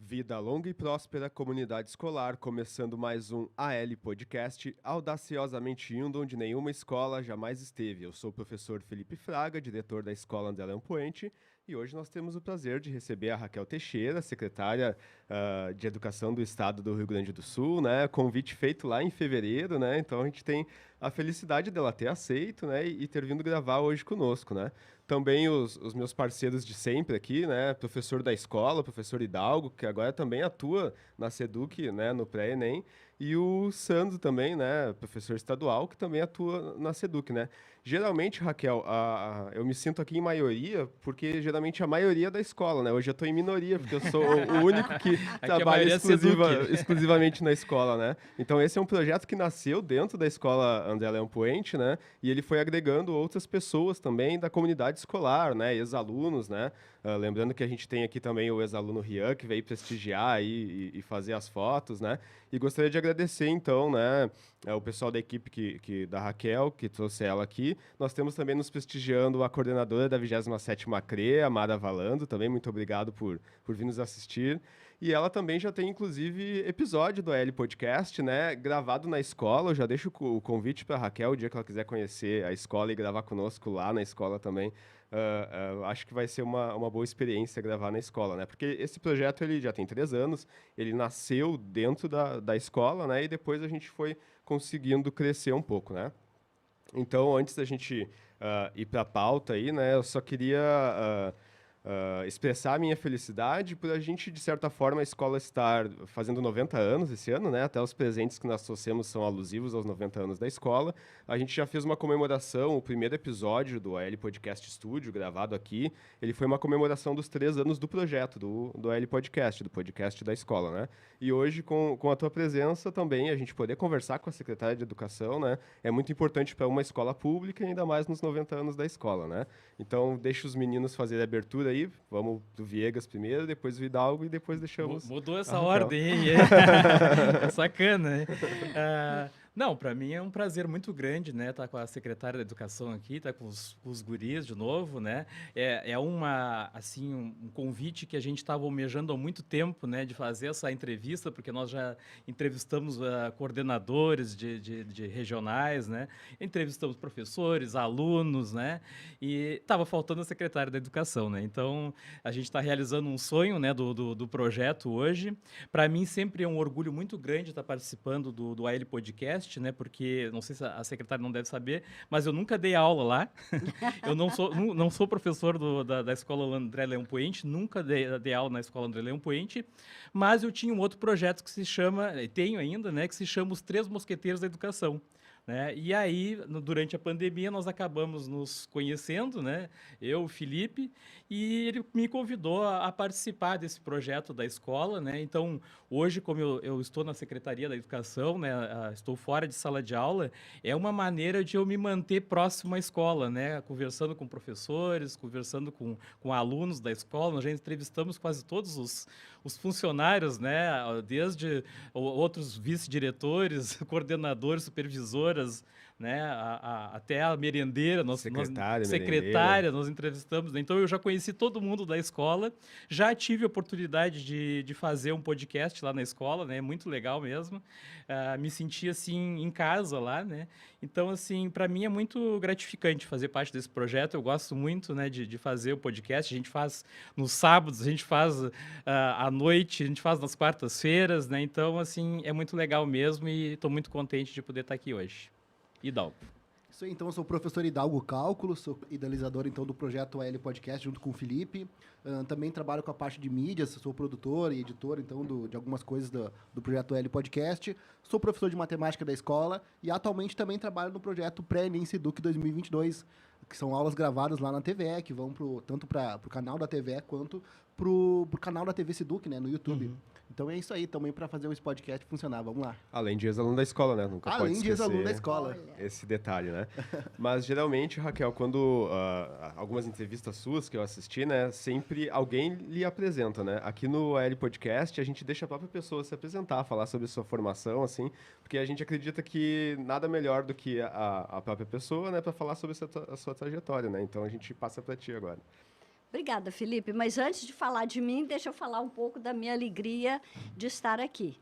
Vida longa e próspera, comunidade escolar, começando mais um AL Podcast, audaciosamente indo onde nenhuma escola jamais esteve. Eu sou o professor Felipe Fraga, diretor da Escola André Leão Poente, e hoje nós temos o prazer de receber a Raquel Teixeira, secretária de Educação do Estado do Rio Grande do Sul, né? Convite feito lá em fevereiro, né? Então a gente tem a felicidade dela ter aceito, né? E ter vindo gravar hoje conosco, né? Também os meus parceiros de sempre aqui, né? Professor da escola, professor Hidalgo, que agora também atua na Seduc, né? No pré-ENEM. E o Sandro também, né? Professor estadual, que também atua na Seduc, né? Geralmente, Raquel, eu me sinto aqui em maioria, porque geralmente a maioria é da escola, né? Hoje eu estou em minoria, porque eu sou o único que Aqui a trabalha maioria é Seduc. exclusivamente na escola, né? Então esse é um projeto que nasceu dentro da escola André Leão Poente, né? E ele foi agregando outras pessoas também da comunidade escolar, né? Ex-alunos, né? Lembrando que a gente tem aqui também o ex-aluno Rian, que veio prestigiar aí e fazer as fotos, né? E gostaria de agradecer, então, né, o pessoal da equipe da Raquel, que trouxe ela aqui. Nós temos também nos prestigiando a coordenadora da 27ª CRE, a Mara Valando, também muito obrigado por vir nos assistir. E ela também já tem, inclusive, episódio do AL Podcast, né, gravado na escola. Eu já deixo o convite para a Raquel, o dia que ela quiser conhecer a escola e gravar conosco lá na escola também. Acho que vai ser uma boa experiência gravar na escola, né? Porque esse projeto ele já tem 3 anos, ele nasceu dentro da escola, né? E depois a gente foi conseguindo crescer um pouco, né? Então, antes da gente ir para a pauta aí, né? Eu só queria expressar a minha felicidade por a gente, de certa forma, a escola estar fazendo 90 anos esse ano, né? Até os presentes que nós trouxemos são alusivos aos 90 anos da escola. A gente já fez uma comemoração, o primeiro episódio do AL Podcast Studio, gravado aqui, ele foi uma comemoração dos 3 anos do projeto, do AL Podcast, do podcast da escola, né? E hoje, com a tua presença também, a gente poder conversar com a secretária de Educação, né? É muito importante para uma escola pública, ainda mais nos 90 anos da escola, né? Então, deixa os meninos fazerem a abertura aí. Vamos do Viegas primeiro, depois o Hidalgo e depois deixamos Mudou a essa Raquel. ordem, hein? É sacana, né? Não, para mim é um prazer muito grande, né? Estar com a secretária da Educação aqui, estar com os guris de novo, né? Assim, um convite que a gente estava almejando há muito tempo, né? De fazer essa entrevista, porque nós já entrevistamos coordenadores de regionais, né? Entrevistamos professores, alunos, né? E estava faltando a secretária da Educação, né? Então, a gente está realizando um sonho, né? Do projeto hoje. Para mim, sempre é um orgulho muito grande estar participando do AL Podcast, né? Porque, não sei se a secretária não deve saber, mas eu nunca dei aula lá. Eu não sou professor da Escola André Leão Poente, nunca dei aula na Escola André Leão Poente, mas eu tinha um outro projeto que se chama, tenho ainda, né? Que se chama Os Três Mosqueteiros da Educação. Né? E aí, durante a pandemia, nós acabamos nos conhecendo, né? Eu, o Felipe, e ele me convidou a participar desse projeto da escola, né? Então, hoje, como eu estou na Secretaria da Educação, né? Estou fora de sala de aula, é uma maneira de eu me manter próximo à escola, né? Conversando com professores, conversando com alunos da escola. Nós já entrevistamos quase todos os funcionários, né? Desde outros vice-diretores, coordenadores, supervisoras, né? Até a merendeira, secretária, nós entrevistamos. Né? Então, eu já conheci todo mundo da escola, já tive a oportunidade de fazer um podcast lá na escola, né? Muito legal mesmo. Me senti, assim, em casa lá, né? Então, assim, para mim é muito gratificante fazer parte desse projeto. Eu gosto muito, né, de fazer o podcast. A gente faz nos sábados, a gente faz à noite, a gente faz nas quartas-feiras, né? Então, assim, é muito legal mesmo e estou muito contente de poder estar aqui hoje. Hidalgo. Isso aí, então, eu sou o professor Hidalgo Cálculo, sou idealizador, então, do projeto AL Podcast, junto com o Felipe. Também trabalho com a parte de mídias, sou produtor e editor, então, de algumas coisas do projeto AL Podcast. Sou professor de matemática da escola e, atualmente, também trabalho no projeto Pré-ENEM Seduc 2022, que são aulas gravadas lá na TVE, que vão tanto para o canal da TVE quanto para o canal da TV Seduc, né, no YouTube. Uhum. Então é isso aí, também para fazer esse podcast funcionar. Vamos lá. Além de ex-aluno da escola, né? Nunca pode Além de ex-aluno da escola. Esse detalhe, né? Mas, geralmente, Raquel, quando algumas entrevistas suas que eu assisti, né? Sempre alguém lhe apresenta, né? Aqui no AL Podcast, a gente deixa a própria pessoa se apresentar, falar sobre sua formação, assim, porque a gente acredita que nada melhor do que a própria pessoa, né? Para falar sobre a sua trajetória, né? Então, a gente passa para ti agora. Obrigada, Felipe. Mas antes de falar de mim, deixa eu falar um pouco da minha alegria de estar aqui.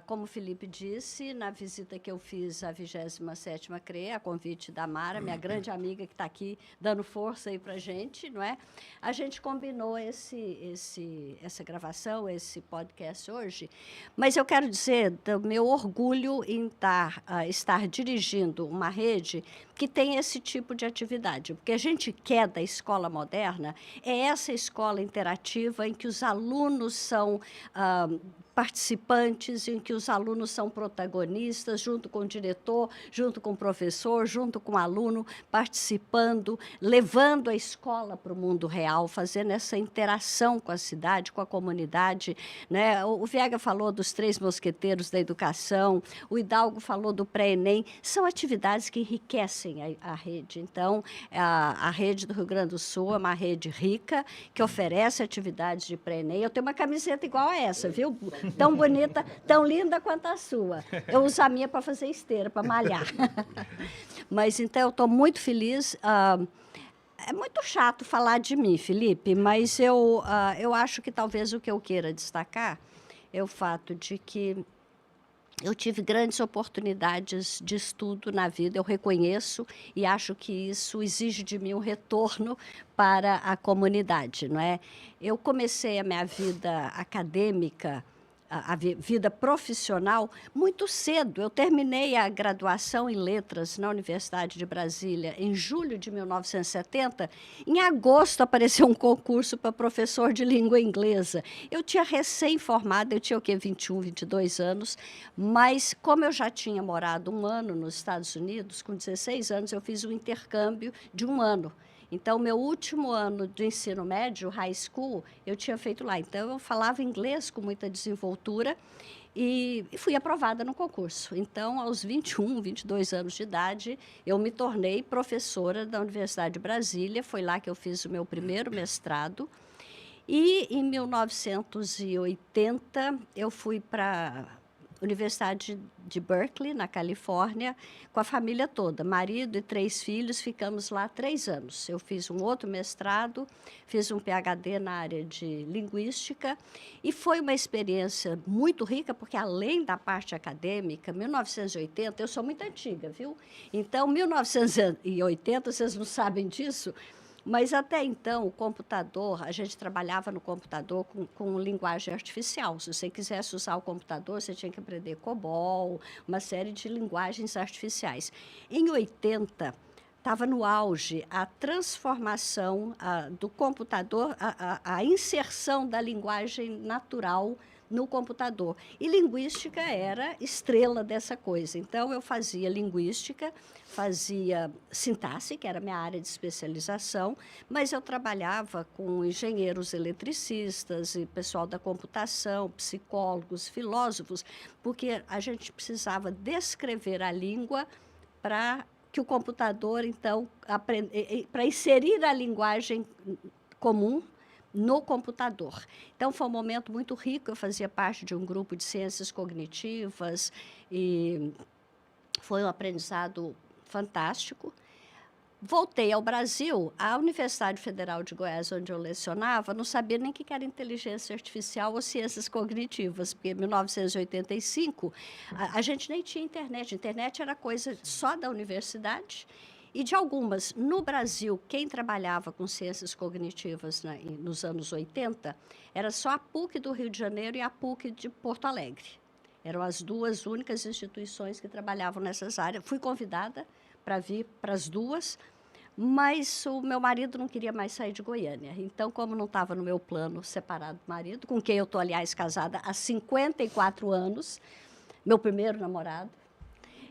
Como o Felipe disse, na visita que eu fiz à 27ª CRE, a convite da Mara, minha grande amiga que está aqui dando força aí para a gente, não é? A gente combinou essa gravação, esse podcast hoje, mas eu quero dizer do meu orgulho em estar dirigindo uma rede que tem esse tipo de atividade, porque a gente quer da escola moderna é essa escola interativa em que os alunos são participantes, em que os alunos são protagonistas, junto com o diretor, junto com o professor, junto com o aluno, participando, levando a escola para o mundo real, fazendo essa interação com a cidade, com a comunidade, né? O Viega falou dos 3 mosqueteiros da educação, o Hidalgo falou do pré-ENEM, são atividades que enriquecem a rede. Então, a rede do Rio Grande do Sul é uma rede rica, que oferece atividades de pré-ENEM. Eu tenho uma camiseta igual a essa, viu? Tão bonita, tão linda quanto a sua. Eu uso a minha para fazer esteira, para malhar. Mas, então, eu estou muito feliz. É muito chato falar de mim, Felipe, mas eu acho que talvez o que eu queira destacar é o fato de que eu tive grandes oportunidades de estudo na vida, eu reconheço e acho que isso exige de mim um retorno para a comunidade, não é? Eu comecei a minha vida acadêmica, a vida profissional, muito cedo. Eu terminei a graduação em Letras na Universidade de Brasília em julho de 1970. Em agosto apareceu um concurso para professor de língua inglesa. Eu tinha recém-formada, eu tinha o quê? 21, 22 anos, mas como eu já tinha morado 1 ano nos Estados Unidos, com 16 anos eu fiz um intercâmbio de 1 ano. Então, meu último ano de ensino médio, high school, eu tinha feito lá. Então, eu falava inglês com muita desenvoltura e fui aprovada no concurso. Então, aos 21, 22 anos de idade, eu me tornei professora da Universidade de Brasília. Foi lá que eu fiz o meu primeiro mestrado. E, em 1980, eu fui para Universidade de Berkeley, na Califórnia, com a família toda, marido e 3 filhos, ficamos lá 3 anos. Eu fiz um outro mestrado, fiz um PhD na área de linguística, e foi uma experiência muito rica, porque além da parte acadêmica, 1980, eu sou muito antiga, viu? Então, 1980, vocês não sabem disso, mas, até então, o computador, a gente trabalhava no computador com linguagem artificial. Se você quisesse usar o computador, você tinha que aprender COBOL, uma série de linguagens artificiais. Em 80, estava no auge a transformação do computador, a inserção da linguagem natural no computador. E linguística era estrela dessa coisa. Então, eu fazia linguística, fazia sintaxe, que era a minha área de especialização, mas eu trabalhava com engenheiros eletricistas e pessoal da computação, psicólogos, filósofos, porque a gente precisava descrever a língua para que o computador, então, para inserir a linguagem comum no computador. Então, foi um momento muito rico, eu fazia parte de um grupo de ciências cognitivas e foi um aprendizado fantástico. Voltei ao Brasil, a Universidade Federal de Goiás, onde eu lecionava, não sabia nem o que era inteligência artificial ou ciências cognitivas, porque em 1985 a gente nem tinha internet. A internet era coisa só da universidade e de algumas. No Brasil, quem trabalhava com ciências cognitivas nos anos 80 era só a PUC do Rio de Janeiro e a PUC de Porto Alegre. Eram as 2 únicas instituições que trabalhavam nessas áreas. Fui convidada para vir para as 2, mas o meu marido não queria mais sair de Goiânia. Então, como não estava no meu plano separado do marido, com quem eu estou, aliás, casada há 54 anos, meu primeiro namorado,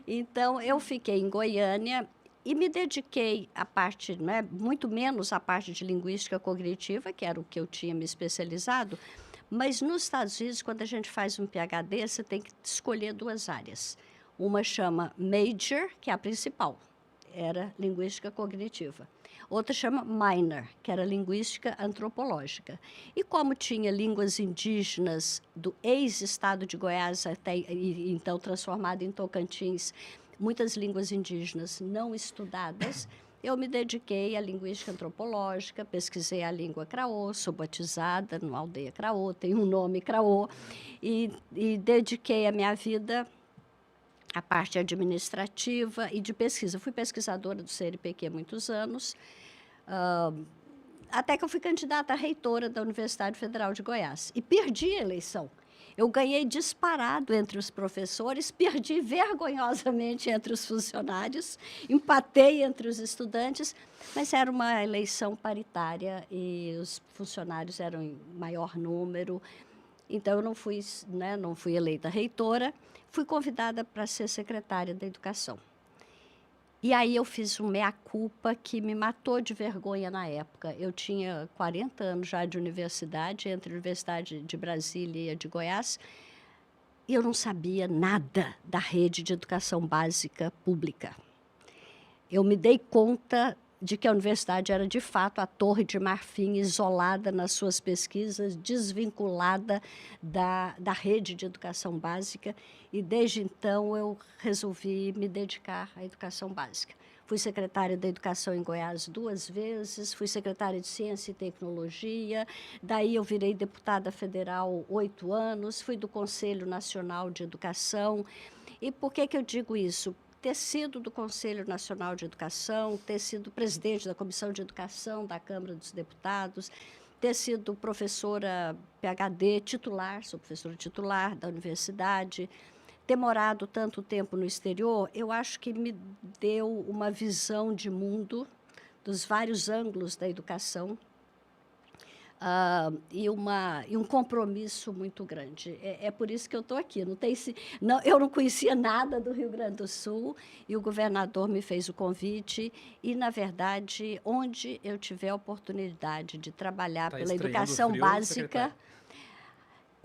então, eu fiquei em Goiânia e me dediquei à parte, né, muito menos à parte de linguística cognitiva, que era o que eu tinha me especializado, mas nos Estados Unidos, quando a gente faz um PhD, você tem que escolher 2 áreas. Uma chama Major, que é a principal, era linguística cognitiva. Outra chama Minor, que era linguística antropológica. E como tinha línguas indígenas do ex-estado de Goiás, até então transformado em Tocantins, muitas línguas indígenas não estudadas, eu me dediquei à linguística antropológica, pesquisei a língua Craô, sou batizada numa aldeia Craô, tenho um nome Craô, e dediquei a minha vida à parte administrativa e de pesquisa. Fui pesquisadora do CNPq há muitos anos, até que eu fui candidata a reitora da Universidade Federal de Goiás. E perdi a eleição. Eu ganhei disparado entre os professores, perdi vergonhosamente entre os funcionários, empatei entre os estudantes, mas era uma eleição paritária e os funcionários eram em maior número. Então, eu não fui eleita reitora, fui convidada para ser secretária da Educação. E aí eu fiz um mea-culpa que me matou de vergonha na época. Eu tinha 40 anos já de universidade, entre a Universidade de Brasília e a de Goiás, e eu não sabia nada da rede de educação básica pública. Eu me dei conta de que a universidade era, de fato, a Torre de Marfim, isolada nas suas pesquisas, desvinculada da rede de educação básica, e, desde então, eu resolvi me dedicar à educação básica. Fui secretária da Educação em Goiás 2 vezes, fui secretária de Ciência e Tecnologia, daí eu virei deputada federal 8 anos, fui do Conselho Nacional de Educação. E por que eu digo isso? Ter sido do Conselho Nacional de Educação, ter sido presidente da Comissão de Educação da Câmara dos Deputados, ter sido professora PhD titular, sou professora titular da universidade, ter morado tanto tempo no exterior, eu acho que me deu uma visão de mundo dos vários ângulos da educação, e um compromisso muito grande. É por isso que eu estou aqui. Eu não conhecia nada do Rio Grande do Sul e o governador me fez o convite e, na verdade, onde eu tiver a oportunidade de trabalhar pela educação básica...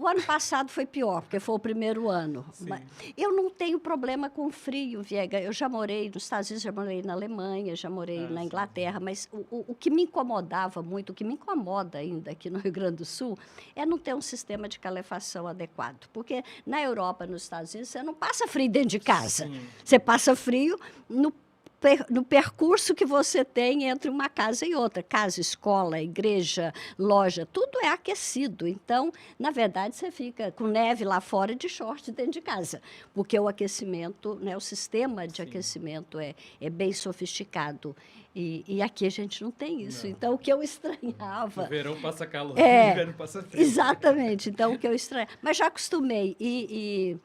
O ano passado foi pior, porque foi o primeiro ano. Mas eu não tenho problema com frio, Viega. Eu já morei nos Estados Unidos, já morei na Alemanha, já morei na Inglaterra, mas o que me incomodava muito, o que me incomoda ainda aqui no Rio Grande do Sul, é não ter um sistema de calefação adequado. Porque na Europa, nos Estados Unidos, você não passa frio dentro de casa. Sim. Você passa frio no percurso que você tem entre uma casa e outra. Casa, escola, igreja, loja, tudo é aquecido. Então, na verdade, você fica com neve lá fora de short dentro de casa, porque o aquecimento, né, o sistema de aquecimento é bem sofisticado. E aqui a gente não tem isso. Não. Então, o que eu estranhava... O verão passa calor, o inverno passa frio. Exatamente. Então, o que eu estranhava... Mas já acostumei. E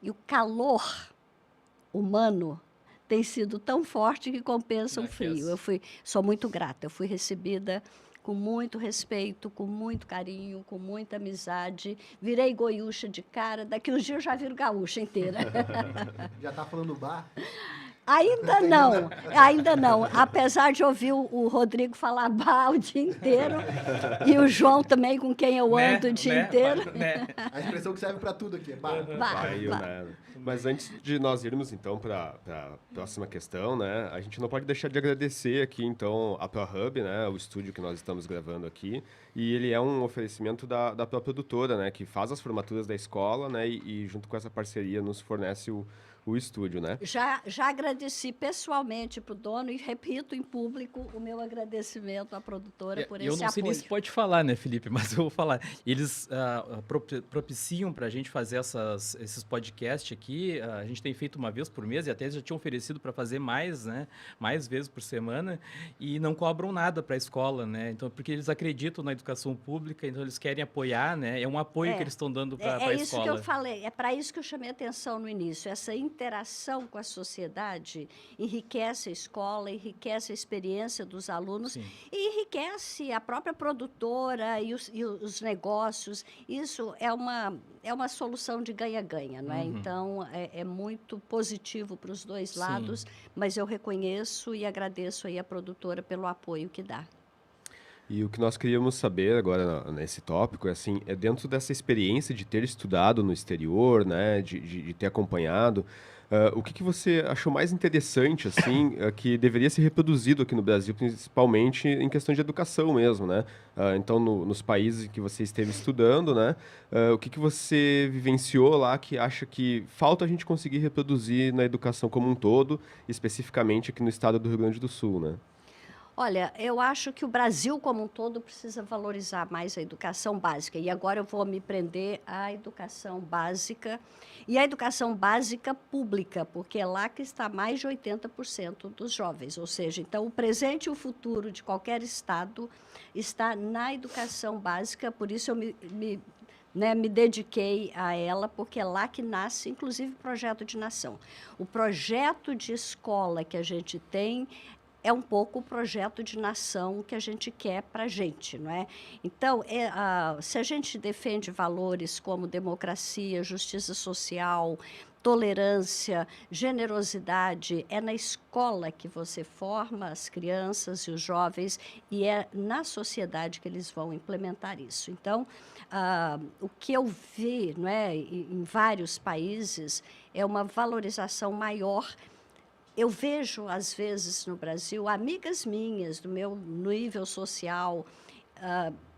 o calor humano tem sido tão forte que compensa o frio. Sou muito grata. Eu fui recebida com muito respeito, com muito carinho, com muita amizade. Virei goiúcha de cara. Daqui uns dias eu já viro gaúcha inteira. Já está falando bar? Ainda não. Apesar de ouvir o Rodrigo falar bar o dia inteiro, e o João também, com quem eu ando o dia inteiro. A expressão que serve para tudo aqui é bar. Mas antes de nós irmos, então, para a próxima questão, né, a gente não pode deixar de agradecer aqui, então, a ProHub, né, o estúdio que nós estamos gravando aqui, e ele é um oferecimento da própria produtora, né, que faz as formaturas da escola, né, e junto com essa parceria nos fornece o estúdio, né? Já agradeci pessoalmente para o dono e repito em público o meu agradecimento à produtora por esse apoio. Eu não sei nem se pode falar, né, Felipe, mas eu vou falar. Eles propiciam para a gente fazer esses podcasts aqui. A gente tem feito uma vez por mês e até eles já tinham oferecido para fazer mais, né, mais vezes por semana, e não cobram nada para a escola, né? Então, porque eles acreditam na educação pública, então eles querem apoiar, né? É um apoio que eles estão dando para a escola. É isso que eu falei. É para isso que eu chamei a atenção no início. Essa interação com a sociedade enriquece a escola, enriquece a experiência dos alunos. Sim. E enriquece a própria produtora e os negócios. Isso é uma solução de ganha-ganha, não é? Uhum. Então, é muito positivo para os dois lados, sim, mas eu reconheço e agradeço aí a produtora pelo apoio que dá. E o que nós queríamos saber agora nesse tópico é dentro dessa experiência de ter estudado no exterior, né, de ter acompanhado, o que você achou mais interessante, assim, que deveria ser reproduzido aqui no Brasil, principalmente em questão de educação mesmo, né? Então, nos países que você esteve estudando, né, o que você vivenciou lá que acha que falta a gente conseguir reproduzir na educação como um todo, especificamente aqui no estado do Rio Grande do Sul, né? Olha, eu acho que o Brasil como um todo precisa valorizar mais a educação básica. E agora eu vou me prender à educação básica e à educação básica pública, porque é lá que está mais de 80% dos jovens. Ou seja, então o presente e o futuro de qualquer estado está na educação básica, por isso eu me dediquei a ela, porque é lá que nasce, inclusive, o projeto de nação. O projeto de escola que a gente tem é um pouco o projeto de nação que a gente quer para a gente, não é? Então, se a gente defende valores como democracia, justiça social, tolerância, generosidade, é na escola que você forma as crianças e os jovens e é na sociedade que eles vão implementar isso. Então, o que eu vi, não é, em vários países é uma valorização maior. Eu vejo, às vezes, no Brasil, amigas minhas, do meu nível social,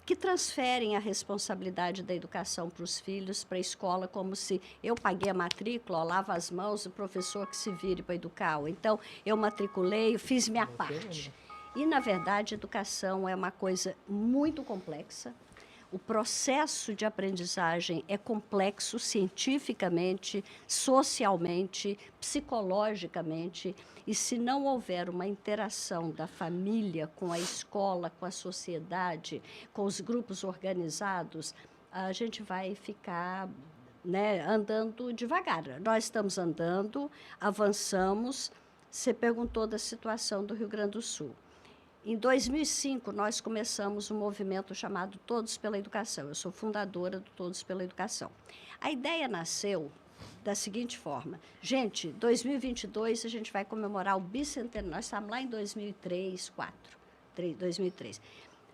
que transferem a responsabilidade da educação para os filhos, para a escola, como se eu paguei a matrícula, lavo as mãos, o professor que se vire para educar. Ou então, eu matriculei, fiz minha parte. E, na verdade, educação é uma coisa muito complexa. O processo de aprendizagem é complexo cientificamente, socialmente, psicologicamente, e se não houver uma interação da família com a escola, com a sociedade, com os grupos organizados, a gente vai ficar, né, andando devagar. Nós estamos andando, avançamos. Você perguntou da situação do Rio Grande do Sul. Em 2005, nós começamos um movimento chamado Todos pela Educação. Eu sou fundadora do Todos pela Educação. A ideia nasceu da seguinte forma. Gente, 2022 a gente vai comemorar o bicentenário. Nós estamos lá em 2003, 2003.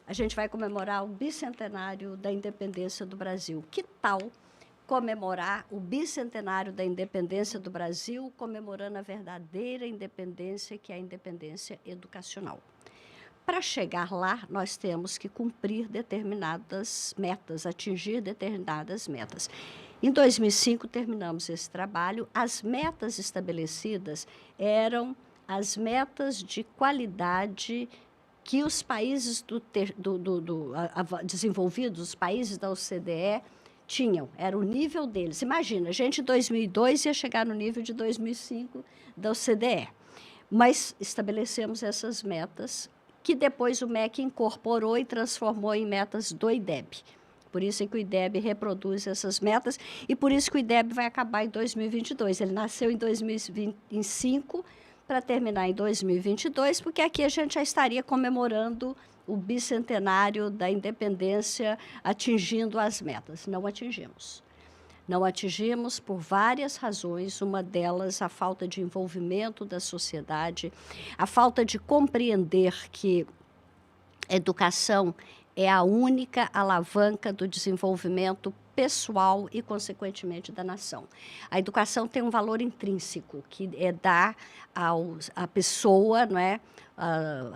A gente vai comemorar o bicentenário da independência do Brasil. Que tal comemorar o bicentenário da independência do Brasil, comemorando a verdadeira independência, que é a independência educacional? Para chegar lá, nós temos que cumprir determinadas metas, atingir determinadas metas. Em 2005, terminamos esse trabalho. As metas estabelecidas eram as metas de qualidade que os países desenvolvidos, os países da OCDE, tinham. Era o nível deles. Imagina, a gente em 2002 ia chegar no nível de 2005 da OCDE. Mas estabelecemos essas metas que depois o MEC incorporou e transformou em metas do IDEB. Por isso é que o IDEB reproduz essas metas e por isso que o IDEB vai acabar em 2022. Ele nasceu em 2005 para terminar em 2022, porque aqui a gente já estaria comemorando o bicentenário da independência, atingindo as metas. Não atingimos. Não atingimos por várias razões, uma delas a falta de envolvimento da sociedade, a falta de compreender que a educação é a única alavanca do desenvolvimento pessoal e, consequentemente, da nação. A educação tem um valor intrínseco, que é dar à pessoa, não é,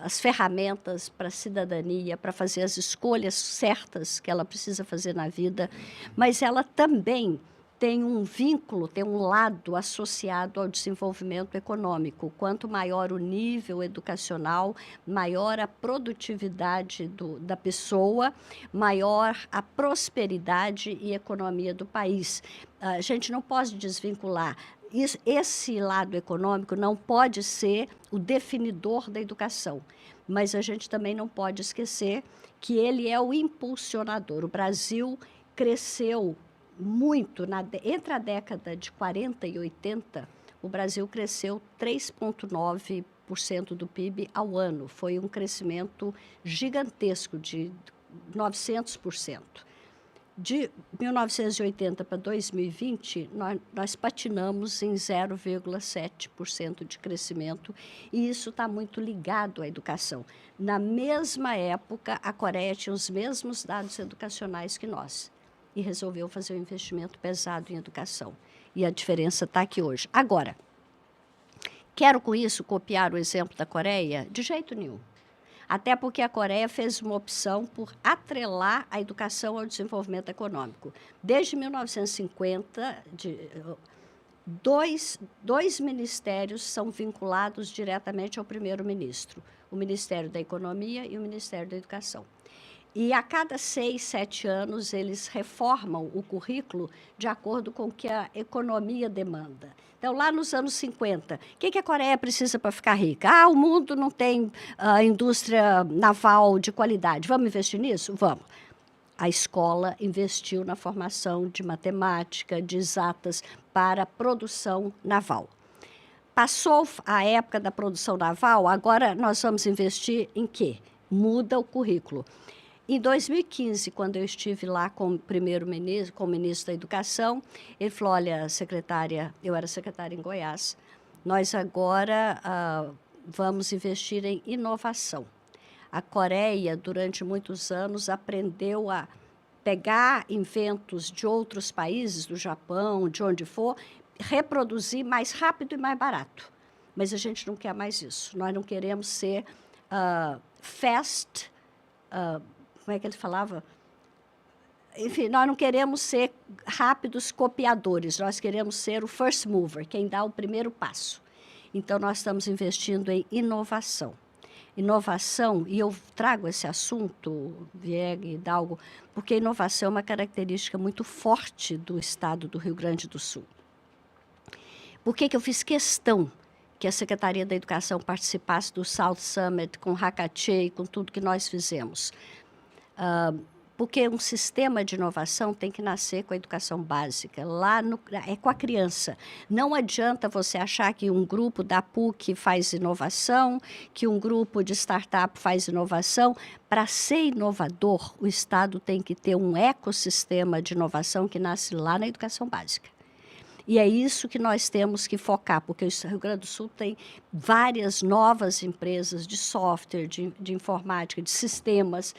as ferramentas para a cidadania, para fazer as escolhas certas que ela precisa fazer na vida, mas ela também tem um vínculo, tem um lado associado ao desenvolvimento econômico. Quanto maior o nível educacional, maior a produtividade da pessoa, maior a prosperidade e economia do país. A gente não pode desvincular. Esse lado econômico não pode ser o definidor da educação, mas a gente também não pode esquecer que ele é o impulsionador. O Brasil cresceu muito, entre a década de 40 e 80, o Brasil cresceu 3,9% do PIB ao ano. Foi um crescimento gigantesco, de 900%. De 1980 para 2020, nós patinamos em 0,7% de crescimento, e isso está muito ligado à educação. Na mesma época, a Coreia tinha os mesmos dados educacionais que nós e resolveu fazer um investimento pesado em educação. E a diferença está aqui hoje. Agora, quero com isso copiar o exemplo da Coreia? De jeito nenhum. Até porque a Coreia fez uma opção por atrelar a educação ao desenvolvimento econômico. Desde 1950, dois ministérios são vinculados diretamente ao primeiro-ministro. o Ministério da Economia e o Ministério da Educação. E a cada 6, 7 anos, eles reformam o currículo de acordo com o que a economia demanda. Então, lá nos anos 50, o que a Coreia precisa para ficar rica? Ah, o mundo não tem indústria naval de qualidade. Vamos investir nisso? Vamos. A escola investiu na formação de matemática, de exatas, para a produção naval. Passou a época da produção naval, agora nós vamos investir em quê? Muda o currículo. Em 2015, quando eu estive lá com o primeiro-ministro, com o ministro da Educação, ele falou, olha, secretária, eu era secretária em Goiás, nós agora vamos investir em inovação. A Coreia, durante muitos anos, aprendeu a pegar inventos de outros países, do Japão, de onde for, reproduzir mais rápido e mais barato. Mas a gente não quer mais isso. Nós não queremos ser fast... como é que ele falava? Enfim, nós não queremos ser rápidos copiadores, nós queremos ser o first mover, quem dá o primeiro passo. Então, nós estamos investindo em inovação. Inovação, e eu trago esse assunto, Vieg e Hidalgo, porque a inovação é uma característica muito forte do estado do Rio Grande do Sul. Por que eu fiz questão que a Secretaria da Educação participasse do South Summit, com o Hackathon, com tudo que nós fizemos? Porque um sistema de inovação tem que nascer com a educação básica, é com a criança. Não adianta você achar que um grupo da PUC faz inovação, que um grupo de startup faz inovação. Para ser inovador, o Estado tem que ter um ecossistema de inovação que nasce lá na educação básica. E é isso que nós temos que focar, porque o Rio Grande do Sul tem várias novas empresas de software, de informática, de sistemas,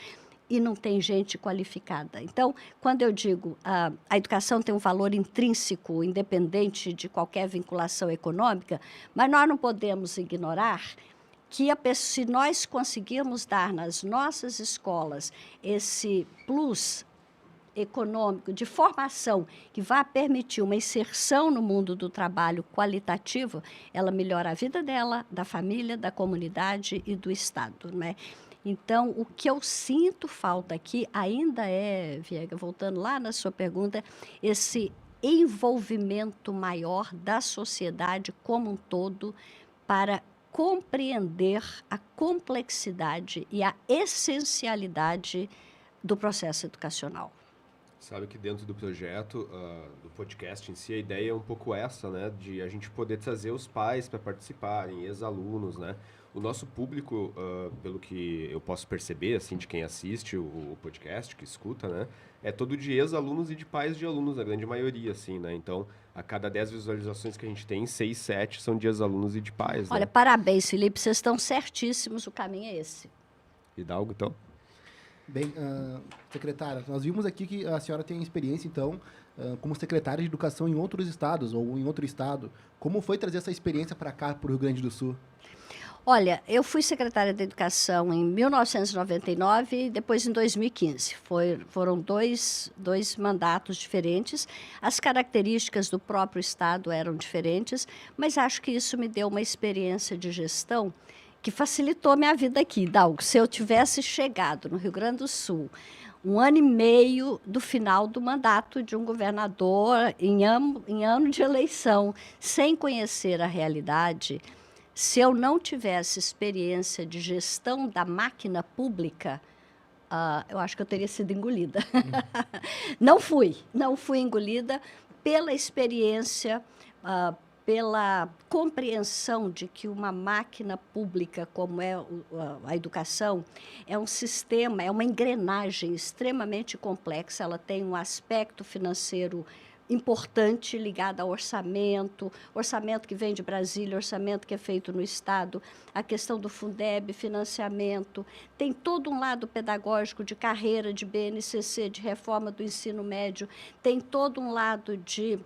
e não tem gente qualificada. Então, quando eu digo a educação tem um valor intrínseco, independente de qualquer vinculação econômica, mas nós não podemos ignorar que se nós conseguirmos dar nas nossas escolas esse plus econômico de formação que vai permitir uma inserção no mundo do trabalho qualitativo, ela melhora a vida dela, da família, da comunidade e do Estado, né? Então, o que eu sinto falta aqui ainda é, Viega, voltando lá na sua pergunta, esse envolvimento maior da sociedade como um todo para compreender a complexidade e a essencialidade do processo educacional. Sabe que dentro do projeto, do podcast em si, a ideia é um pouco essa, né? De a gente poder trazer os pais para participarem, ex-alunos, né? O nosso público, pelo que eu posso perceber, assim, de quem assiste o podcast, que escuta, né? É todo de ex-alunos e de pais de alunos, a grande maioria, assim, né? Então, a cada 10 visualizações que a gente tem, 6, 7 são de ex-alunos e de pais, Olha, né? parabéns, Felipe, vocês estão certíssimos, o caminho é esse. Hidalgo, então? Bem, secretária, nós vimos aqui que a senhora tem experiência, então, como secretária de Educação em outros estados ou em outro estado. Como foi trazer essa experiência para cá, para o Rio Grande do Sul? Olha, eu fui secretária de Educação em 1999 e depois em 2015. Foram dois mandatos diferentes. As características do próprio Estado eram diferentes, mas acho que isso me deu uma experiência de gestão que facilitou minha vida aqui, Hidalgo. Se eu tivesse chegado no Rio Grande do Sul 1 ano e meio do final do mandato de um governador, em ano de eleição, sem conhecer a realidade, se eu não tivesse experiência de gestão da máquina pública, eu acho que eu teria sido engolida. Não fui engolida pela experiência, pela compreensão de que uma máquina pública, como é a educação, é um sistema, é uma engrenagem extremamente complexa, ela tem um aspecto financeiro importante ligado ao orçamento que vem de Brasília, orçamento que é feito no Estado, a questão do Fundeb, financiamento, tem todo um lado pedagógico de carreira, de BNCC, de reforma do ensino médio, tem todo um lado de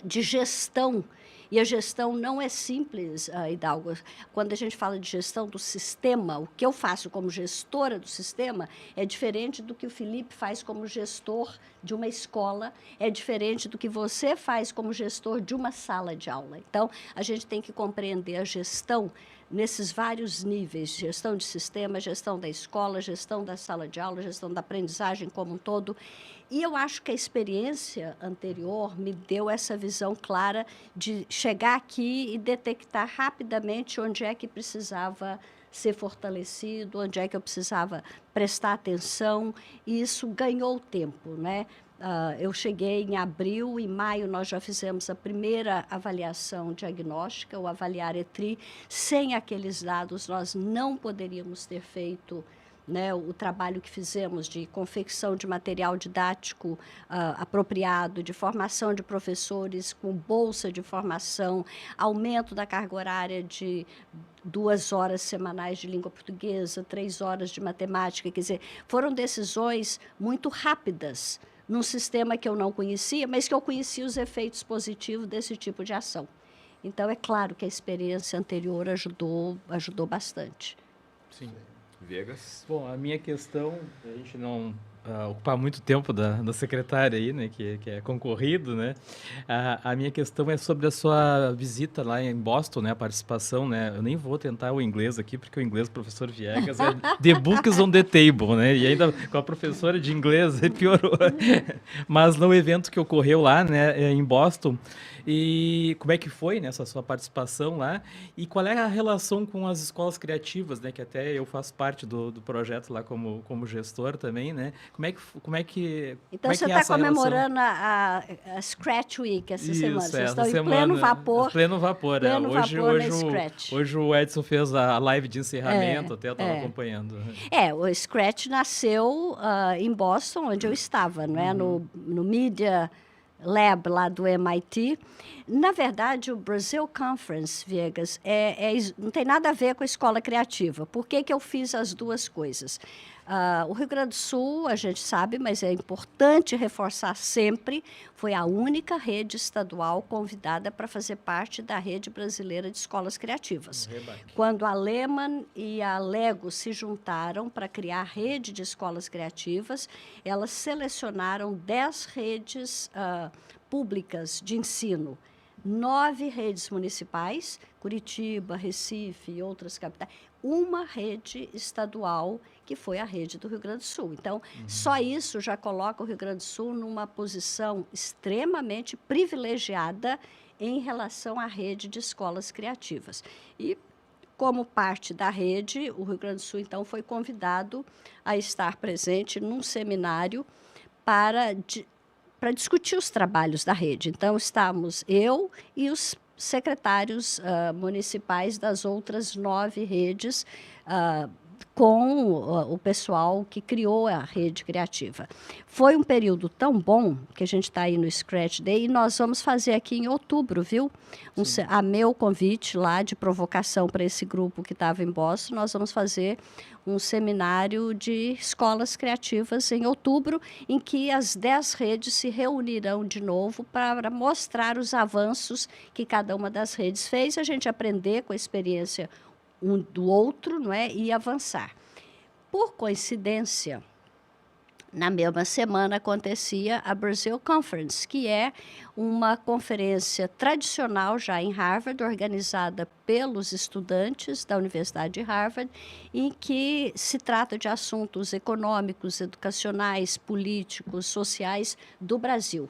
gestão. E a gestão não é simples, Hidalgo. Quando a gente fala de gestão do sistema, o que eu faço como gestora do sistema é diferente do que o Felipe faz como gestor de uma escola, é diferente do que você faz como gestor de uma sala de aula. Então, a gente tem que compreender a gestão nesses vários níveis, gestão de sistema, gestão da escola, gestão da sala de aula, gestão da aprendizagem como um todo. E eu acho que a experiência anterior me deu essa visão clara de chegar aqui e detectar rapidamente onde é que precisava ser fortalecido, onde é que eu precisava prestar atenção, e isso ganhou tempo, né? Eu cheguei em abril, em maio nós já fizemos a primeira avaliação diagnóstica, o Avaliar ETRI. Sem aqueles dados, nós não poderíamos ter feito, né, o trabalho que fizemos de confecção de material didático apropriado, de formação de professores com bolsa de formação, aumento da carga horária de 2 horas semanais de língua portuguesa, 3 horas de matemática. Quer dizer, foram decisões muito rápidas, num sistema que eu não conhecia, mas que eu conhecia os efeitos positivos desse tipo de ação. Então, é claro que a experiência anterior ajudou bastante. Sim. Viegas? Bom, a minha questão, a gente não ocupar muito tempo da secretária aí, né, que é concorrido, né, a minha questão é sobre a sua visita lá em Boston, né, a participação, né, eu nem vou tentar o inglês aqui, porque o inglês do professor Viegas é the books on the table, né, e ainda com a professora de inglês piorou, mas no evento que ocorreu lá, né, em Boston, e como é que foi, né, essa sua participação lá, e qual é a relação com as escolas criativas, né, que até eu faço parte do projeto lá como gestor também, né, como é que então, você está comemorando a Scratch Week essa semana. Vocês estão em pleno vapor. Pleno vapor, pleno vapor na Scratch. Hoje o Edson fez a live de encerramento, até eu estava acompanhando. O Scratch nasceu em Boston, onde eu estava, não é? No Media Lab lá do MIT. Na verdade, o Brazil Conference, Viegas, não tem nada a ver com a escola criativa. Por que eu fiz as duas coisas? O Rio Grande do Sul, a gente sabe, mas é importante reforçar sempre, foi a única rede estadual convidada para fazer parte da rede brasileira de escolas criativas. Quando a Lehman e a Lego se juntaram para criar a rede de escolas criativas, elas selecionaram 10 redes públicas de ensino, 9 redes municipais, Curitiba, Recife e outras capitais, uma rede estadual, que foi a rede do Rio Grande do Sul. Então, só isso já coloca o Rio Grande do Sul numa posição extremamente privilegiada em relação à rede de escolas criativas. E, como parte da rede, o Rio Grande do Sul, então, foi convidado a estar presente num seminário para discutir os trabalhos da rede. Então, estamos eu e os secretários municipais das outras 9 redes, com o pessoal que criou a rede criativa. Foi um período tão bom que a gente está aí no Scratch Day, e nós vamos fazer aqui em outubro, viu? A meu convite lá de provocação para esse grupo que estava em Boston, nós vamos fazer um seminário de escolas criativas em outubro, em que as 10 redes se reunirão de novo para mostrar os avanços que cada uma das redes fez, a gente aprender com a experiência um do outro, não é? E avançar. Por coincidência, na mesma semana acontecia a Brazil Conference, que é uma conferência tradicional já em Harvard, organizada pelos estudantes da Universidade de Harvard, em que se trata de assuntos econômicos, educacionais, políticos, sociais do Brasil.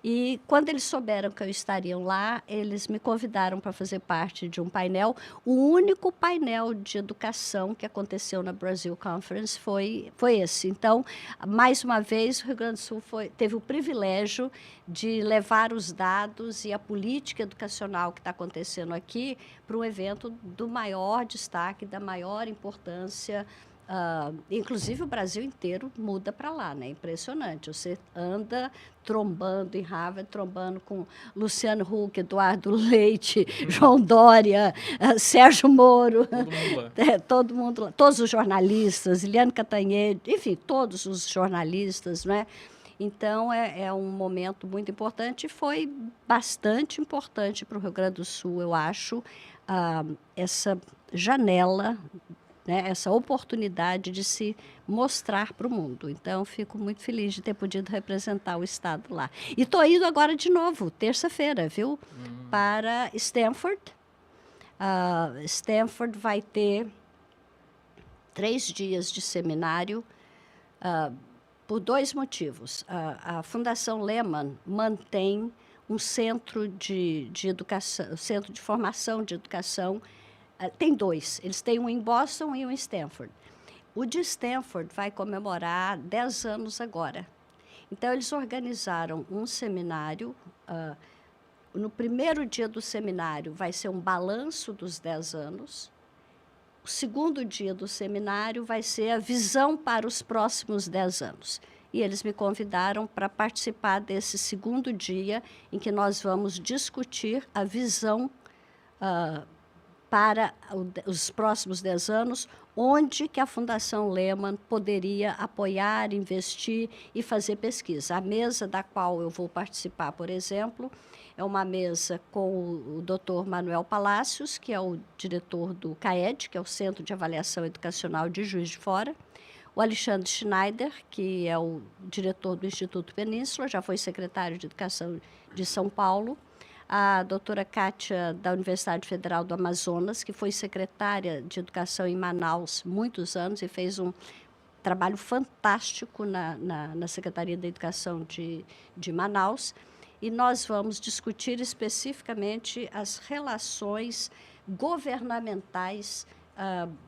E quando eles souberam que eu estaria lá, eles me convidaram para fazer parte de um painel. O único painel de educação que aconteceu na Brazil Conference foi esse. Então, mais uma vez, o Rio Grande do Sul teve o privilégio de levar os dados e a política educacional que está acontecendo aqui para um evento do maior destaque, da maior importância. Inclusive, o Brasil inteiro muda para lá, né? Impressionante. Você anda trombando em Harvard, trombando com Luciano Huck, Eduardo Leite, João Dória, Sérgio Moro. Todo mundo lá. Todo mundo lá. Todos os jornalistas, Eliane Cantanhede, enfim, todos os jornalistas, né? Então, é um momento muito importante, e foi bastante importante para o Rio Grande do Sul, eu acho, essa janela, né, essa oportunidade de se mostrar para o mundo. Então, fico muito feliz de ter podido representar o Estado lá. E estou indo agora de novo, terça-feira, viu? Para Stanford, Stanford vai ter 3 dias de seminário por 2 motivos. A Fundação Lehman mantém um centro de educação, centro de formação de educação. Tem 2. Eles têm um em Boston e um em Stanford. O de Stanford vai comemorar 10 anos agora. Então, eles organizaram um seminário. No primeiro dia do seminário vai ser um balanço dos 10 anos. O segundo dia do seminário vai ser a visão para os próximos 10 anos. E eles me convidaram para participar desse segundo dia, em que nós vamos discutir a visão para os próximos 10 anos, onde que a Fundação Lehman poderia apoiar, investir e fazer pesquisa. A mesa da qual eu vou participar, por exemplo, é uma mesa com o Dr. Manuel Palacios, que é o diretor do CAED, que é o Centro de Avaliação Educacional de Juiz de Fora, o Alexandre Schneider, que é o diretor do Instituto Península, já foi secretário de Educação de São Paulo, a doutora Kátia, da Universidade Federal do Amazonas, que foi secretária de Educação em Manaus muitos anos e fez um trabalho fantástico na Secretaria da Educação de Manaus. E nós vamos discutir especificamente as relações governamentais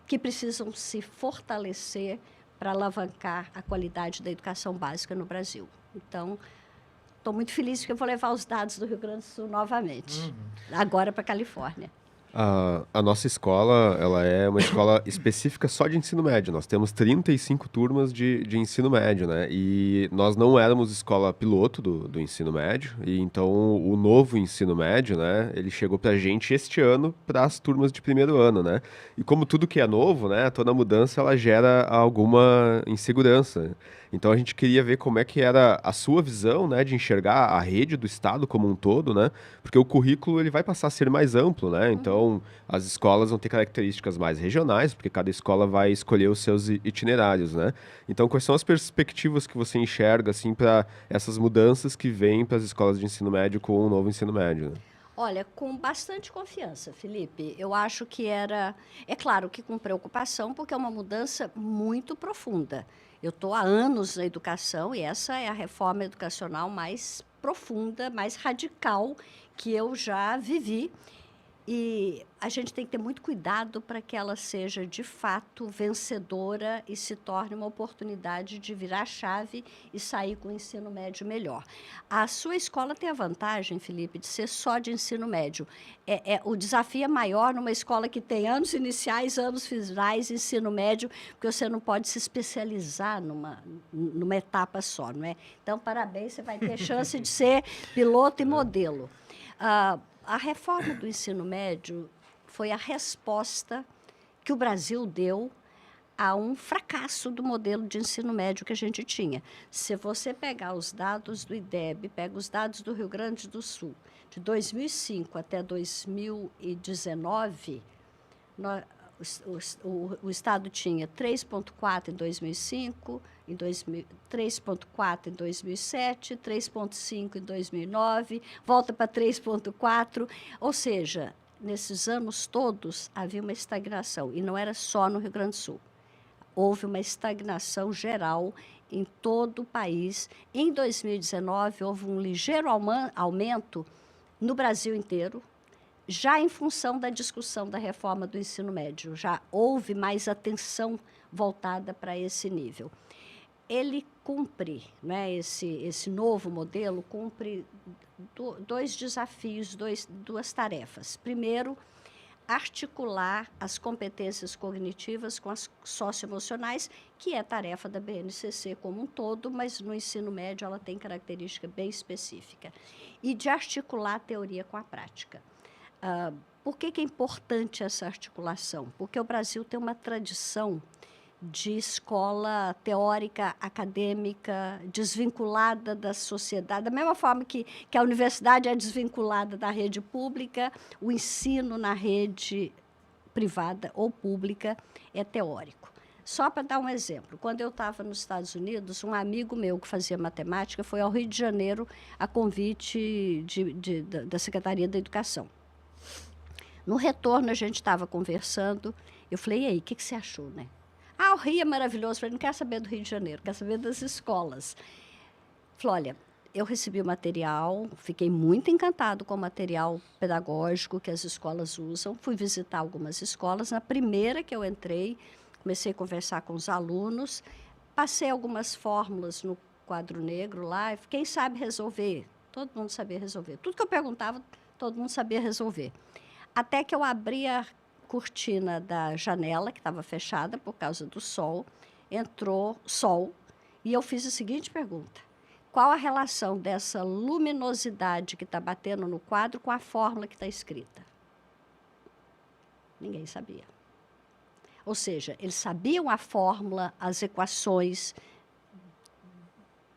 que precisam se fortalecer para alavancar a qualidade da educação básica no Brasil. Então, estou muito feliz porque eu vou levar os dados do Rio Grande do Sul novamente, agora para a Califórnia. A nossa escola, ela é uma escola específica só de ensino médio. Nós temos 35 turmas de ensino médio, né? E nós não éramos escola piloto do ensino médio. E então o novo ensino médio, né? Ele chegou pra gente este ano para as turmas de primeiro ano, né? E como tudo que é novo, né? Toda mudança ela gera alguma insegurança. Então a gente queria ver como é que era a sua visão, né, de enxergar a rede do estado como um todo, né? Porque o currículo ele vai passar a ser mais amplo, né? Então as escolas vão ter características mais regionais, porque cada escola vai escolher os seus itinerários, né? Então quais são as perspectivas que você enxerga assim para essas mudanças que vêm para as escolas de ensino médio com o novo ensino médio, né? Olha, com bastante confiança, Felipe. Eu acho que era... É claro que com preocupação, porque é uma mudança muito profunda. Eu estou há anos na educação e essa é a reforma educacional mais profunda, mais radical que eu já vivi. E a gente tem que ter muito cuidado para que ela seja, de fato, vencedora e se torne uma oportunidade de virar a chave e sair com o ensino médio melhor. A sua escola tem a vantagem, Felipe, de ser só de ensino médio. O desafio é maior numa escola que tem anos iniciais, anos finais, ensino médio, porque você não pode se especializar numa etapa só, não é? Então, parabéns, você vai ter chance de ser piloto e modelo. A reforma do ensino médio foi a resposta que o Brasil deu a um fracasso do modelo de ensino médio que a gente tinha. Se você pegar os dados do IDEB, pega os dados do Rio Grande do Sul, de 2005 até 2019, o Estado tinha 3,4 em 2005, 3,4 em 2007, 3,5 em 2009, volta para 3,4, ou seja, nesses anos todos havia uma estagnação, e não era só no Rio Grande do Sul. Houve uma estagnação geral em todo o país. Em 2019, houve um ligeiro aumento no Brasil inteiro, já em função da discussão da reforma do ensino médio. Já houve mais atenção voltada para esse nível. Ele cumpre, né, esse novo modelo, cumpre 2 desafios, duas tarefas. Primeiro, articular as competências cognitivas com as socioemocionais, que é tarefa da BNCC como um todo, mas no ensino médio ela tem característica bem específica. E de articular a teoria com a prática. Por que é importante essa articulação? Porque o Brasil tem uma tradição de escola teórica, acadêmica, desvinculada da sociedade. Da mesma forma que a universidade é desvinculada da rede pública, o ensino na rede privada ou pública é teórico. Só para dar um exemplo, quando eu estava nos Estados Unidos, um amigo meu que fazia matemática foi ao Rio de Janeiro a convite da Secretaria da Educação. No retorno, a gente estava conversando. Eu falei, e aí, o que você achou, né? Ah, o Rio é maravilhoso. Eu falei, não quero saber do Rio de Janeiro, quero saber das escolas. Falei, olha, eu recebi o material, fiquei muito encantado com o material pedagógico que as escolas usam. Fui visitar algumas escolas. Na primeira que eu entrei, comecei a conversar com os alunos, passei algumas fórmulas no quadro negro lá, quem sabe resolver? Todo mundo sabia resolver. Tudo que eu perguntava, todo mundo sabia resolver. Até que eu abri a cortina da janela, que estava fechada por causa do sol, entrou sol, e eu fiz a seguinte pergunta: qual a relação dessa luminosidade que está batendo no quadro com a fórmula que está escrita? Ninguém sabia. Ou seja, eles sabiam a fórmula, as equações,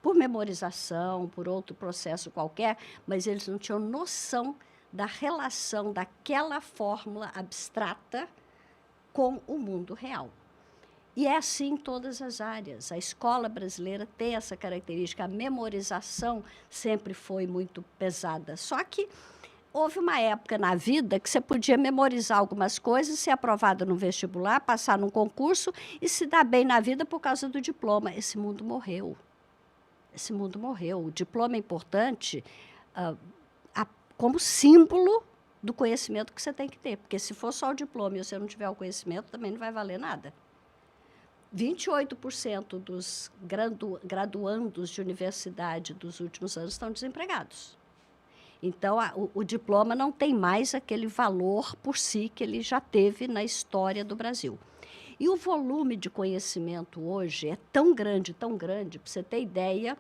por memorização, por outro processo qualquer, mas eles não tinham noção da relação daquela fórmula abstrata com o mundo real. E é assim em todas as áreas. A escola brasileira tem essa característica. A memorização sempre foi muito pesada. Só que houve uma época na vida que você podia memorizar algumas coisas, ser aprovado no vestibular, passar num concurso e se dar bem na vida por causa do diploma. Esse mundo morreu. Esse mundo morreu. O diploma é importante como símbolo do conhecimento que você tem que ter. Porque se for só o diploma e você não tiver o conhecimento, também não vai valer nada. 28% dos graduandos de universidade dos últimos anos estão desempregados. Então, o diploma não tem mais aquele valor por si que ele já teve na história do Brasil. E o volume de conhecimento hoje é tão grande, para você ter ideia,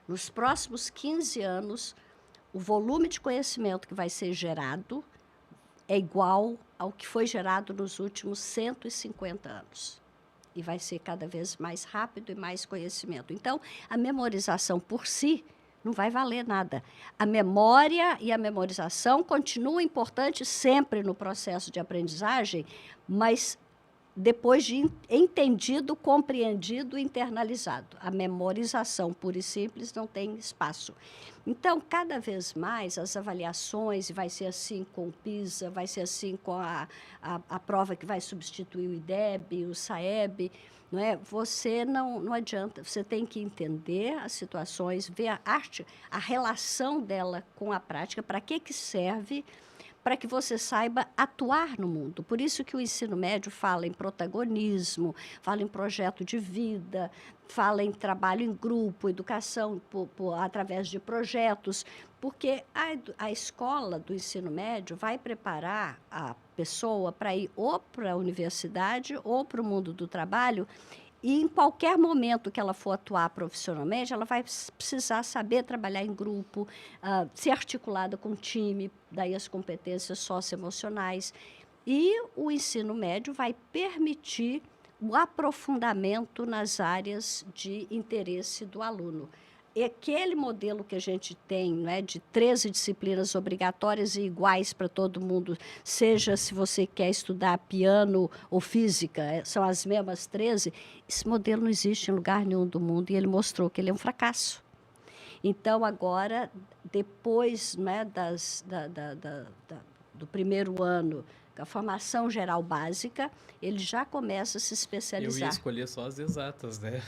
nos próximos 15 anos, o volume de conhecimento que vai ser gerado é igual ao que foi gerado nos últimos 150 anos. E vai ser cada vez mais rápido e mais conhecimento. Então, a memorização por si não vai valer nada. A memória e a memorização continuam importantes sempre no processo de aprendizagem, mas depois de entendido, compreendido, internalizado. A memorização pura e simples não tem espaço. Então, cada vez mais, as avaliações, vai ser assim com o PISA, vai ser assim com a prova que vai substituir o IDEB, o SAEB, não é? Você não adianta, você tem que entender as situações, ver a arte, a relação dela com a prática, para que serve, para que você saiba atuar no mundo. Por isso que o ensino médio fala em protagonismo, fala em projeto de vida, fala em trabalho em grupo, educação através de projetos, porque a escola do ensino médio vai preparar a pessoa para ir ou para a universidade ou para o mundo do trabalho. E, em qualquer momento que ela for atuar profissionalmente, ela vai precisar saber trabalhar em grupo, ser articulada com o time, daí as competências socioemocionais. E o ensino médio vai permitir o aprofundamento nas áreas de interesse do aluno. E aquele modelo que a gente tem, né, de 13 disciplinas obrigatórias e iguais para todo mundo, seja se você quer estudar piano ou física, são as mesmas 13, esse modelo não existe em lugar nenhum do mundo e ele mostrou que ele é um fracasso. Então, agora, depois, né, do primeiro ano, a formação geral básica, ele já começa a se especializar. Eu ia escolher só as exatas, né?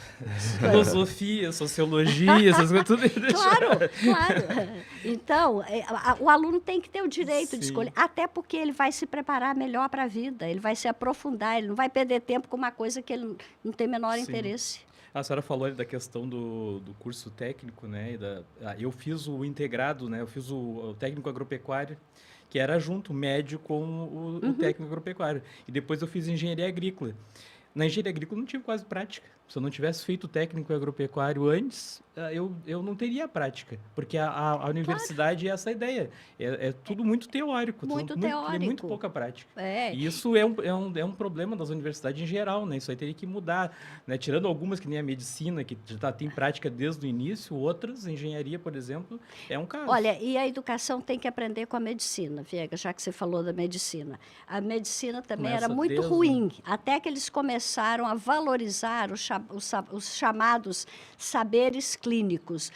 Filosofia, sociologia, essas coisas, tudo. Claro. Então, o aluno tem que ter o direito de escolher, até porque ele vai se preparar melhor para a vida, ele vai se aprofundar, ele não vai perder tempo com uma coisa que ele não tem menor interesse. A senhora falou da questão do curso técnico, né? Eu fiz o integrado, né? Eu fiz o técnico agropecuário, que era junto, médio com o técnico agropecuário. E depois eu fiz engenharia agrícola. Na engenharia agrícola não tive quase prática. Se eu não tivesse feito o técnico agropecuário antes, eu não teria prática. Porque a universidade é essa ideia. É tudo muito teórico. Muito teórico. Muito pouca prática. É. E isso é um problema das universidades em geral, né? Isso aí teria que mudar, né? Tirando algumas, que nem a medicina, que já tem prática desde o início, outras, engenharia, por exemplo, é um caso. Olha, e a educação tem que aprender com a medicina, Viega, já que você falou da medicina. A medicina também era muito ruim, até que eles começaram a valorizar o chamado os chamados saberes clínicos,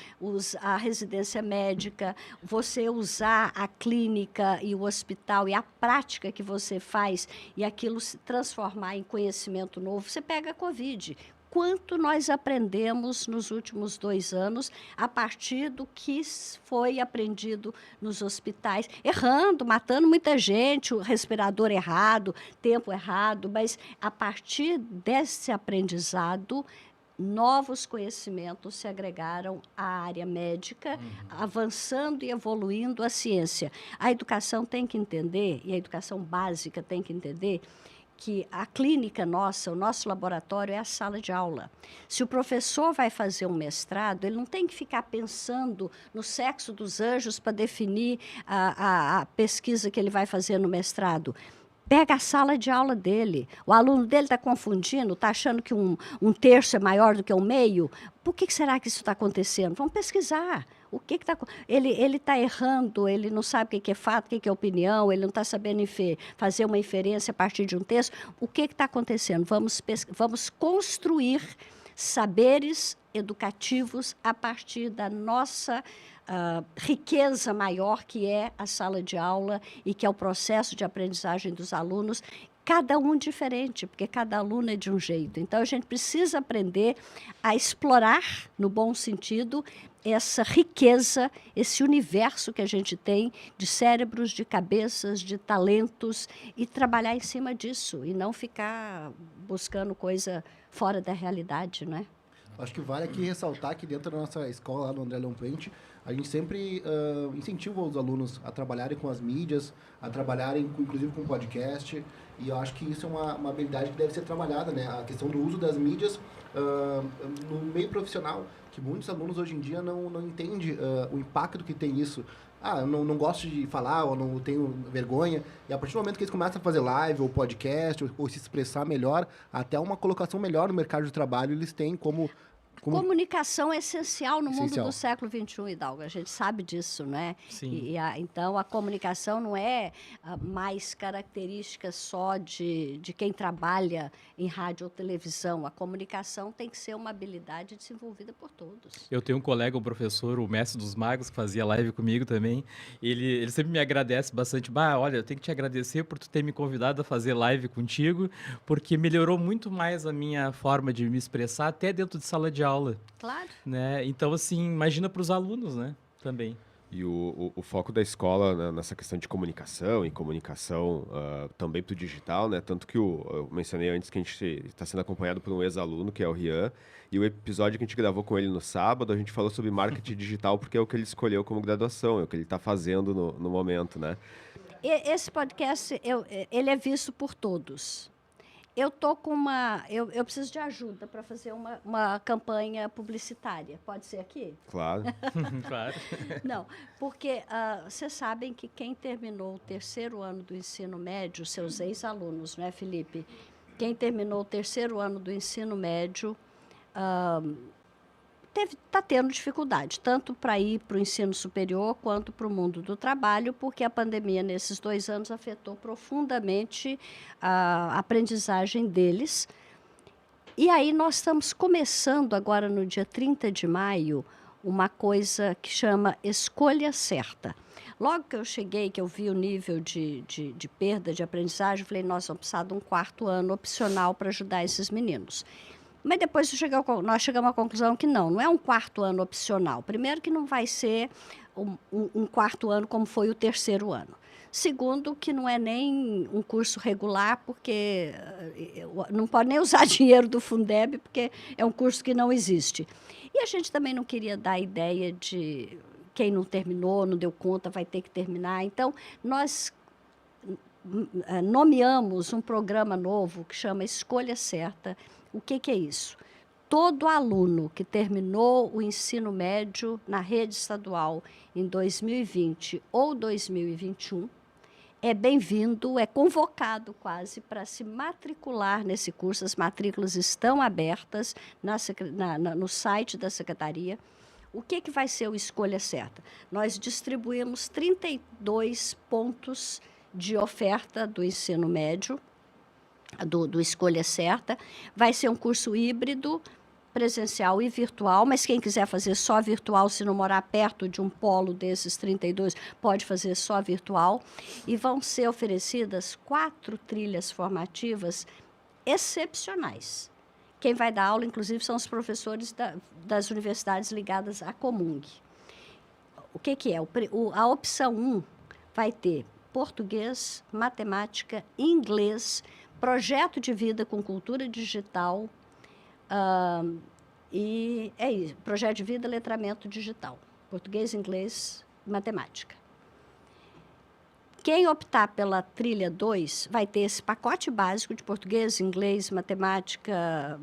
a residência médica, você usar a clínica e o hospital e a prática que você faz e aquilo se transformar em conhecimento novo. Você pega a Covid. Quanto nós aprendemos nos últimos 2 anos a partir do que foi aprendido nos hospitais, errando, matando muita gente, o respirador errado, tempo errado, mas a partir desse aprendizado, novos conhecimentos se agregaram à área médica, avançando e evoluindo a ciência. A educação tem que entender, e a educação básica tem que entender, que a clínica nossa, o nosso laboratório é a sala de aula. Se o professor vai fazer um mestrado, ele não tem que ficar pensando no sexo dos anjos para definir a pesquisa que ele vai fazer no mestrado. Pega a sala de aula dele. O aluno dele está confundindo, está achando que um terço é maior do que um meio. Por que será que isso está acontecendo? Vamos pesquisar. O que está... Ele está errando, ele não sabe o que é fato, o que é opinião, ele não está sabendo fazer uma inferência a partir de um texto. O que está acontecendo? Vamos construir saberes educativos a partir da nossa riqueza maior, que é a sala de aula e que é o processo de aprendizagem dos alunos, cada um diferente, porque cada aluno é de um jeito. Então, a gente precisa aprender a explorar, no bom sentido, essa riqueza, esse universo que a gente tem de cérebros, de cabeças, de talentos, e trabalhar em cima disso, e não ficar buscando coisa fora da realidade, né? Acho que vale aqui ressaltar que dentro da nossa escola, lá no André Leão Puente, a gente sempre incentiva os alunos a trabalharem com as mídias, a trabalharem, inclusive, com podcast, e eu acho que isso é uma habilidade que deve ser trabalhada, né? A questão do uso das mídias no meio profissional, que muitos alunos hoje em dia não entendem o impacto que tem isso. Eu não gosto de falar, ou não tenho vergonha. E a partir do momento que eles começam a fazer live, ou podcast, ou se expressar melhor, até uma colocação melhor no mercado de trabalho, eles têm como... Comunicação é essencial no mundo do século XXI, Hidalgo. A gente sabe disso, né? Sim. Então, a comunicação não é mais característica só de quem trabalha em rádio ou televisão. A comunicação tem que ser uma habilidade desenvolvida por todos. Eu tenho um colega, um professor, o mestre dos magos, que fazia live comigo também. Ele sempre me agradece bastante. Olha, eu tenho que te agradecer por tu ter me convidado a fazer live contigo, porque melhorou muito mais a minha forma de me expressar, até dentro de sala de aula. Claro. Né? Então, assim, imagina para os alunos, né? Também. E o foco da escola, né, nessa questão de comunicação e comunicação também para o digital, né? Tanto que eu mencionei antes que a gente está sendo acompanhado por um ex-aluno, que é o Rian, e o episódio que a gente gravou com ele no sábado, a gente falou sobre marketing digital, porque é o que ele escolheu como graduação, é o que ele está fazendo no momento, né? Esse podcast, ele é visto por todos. Eu tô com eu preciso de ajuda para fazer uma campanha publicitária. Pode ser aqui? Claro. Claro. Não, porque vocês sabem que quem terminou o 3º ano do ensino médio, seus ex-alunos, não é, Felipe? Quem terminou o 3º ano do ensino médio está tendo dificuldade, tanto para ir para o ensino superior quanto para o mundo do trabalho, porque a pandemia, nesses 2 anos, afetou profundamente a aprendizagem deles. E aí nós estamos começando agora, no dia 30 de maio, uma coisa que chama Escolha Certa. Logo que eu cheguei, que eu vi o nível de perda de aprendizagem, eu falei, nós vamos precisar de um 4º ano opcional para ajudar esses meninos. Mas depois nós chegamos à conclusão que não é um 4º ano opcional. Primeiro, que não vai ser um 4º ano como foi o 3º ano. Segundo, que não é nem um curso regular, porque não pode nem usar dinheiro do Fundeb, porque é um curso que não existe. E a gente também não queria dar a ideia de quem não terminou, não deu conta, vai ter que terminar. Então, nós nomeamos um programa novo que chama Escolha Certa. O que é isso? Todo aluno que terminou o ensino médio na rede estadual em 2020 ou 2021 é bem-vindo, é convocado quase para se matricular nesse curso. As matrículas estão abertas no site da Secretaria. O que vai ser o Escolha Certa? Nós distribuímos 32 pontos de oferta do ensino médio do Escolha Certa. Vai ser um curso híbrido, presencial e virtual, mas quem quiser fazer só virtual, se não morar perto de um polo desses 32, pode fazer só virtual. E vão ser oferecidas 4 trilhas formativas excepcionais. Quem vai dar aula, inclusive, são os professores das universidades ligadas à Comung. O que é? A opção 1 vai ter português, matemática, inglês, projeto de vida com cultura digital, e é isso, projeto de vida, letramento digital, português, inglês, matemática. Quem optar pela trilha 2 vai ter esse pacote básico de português, inglês, matemática,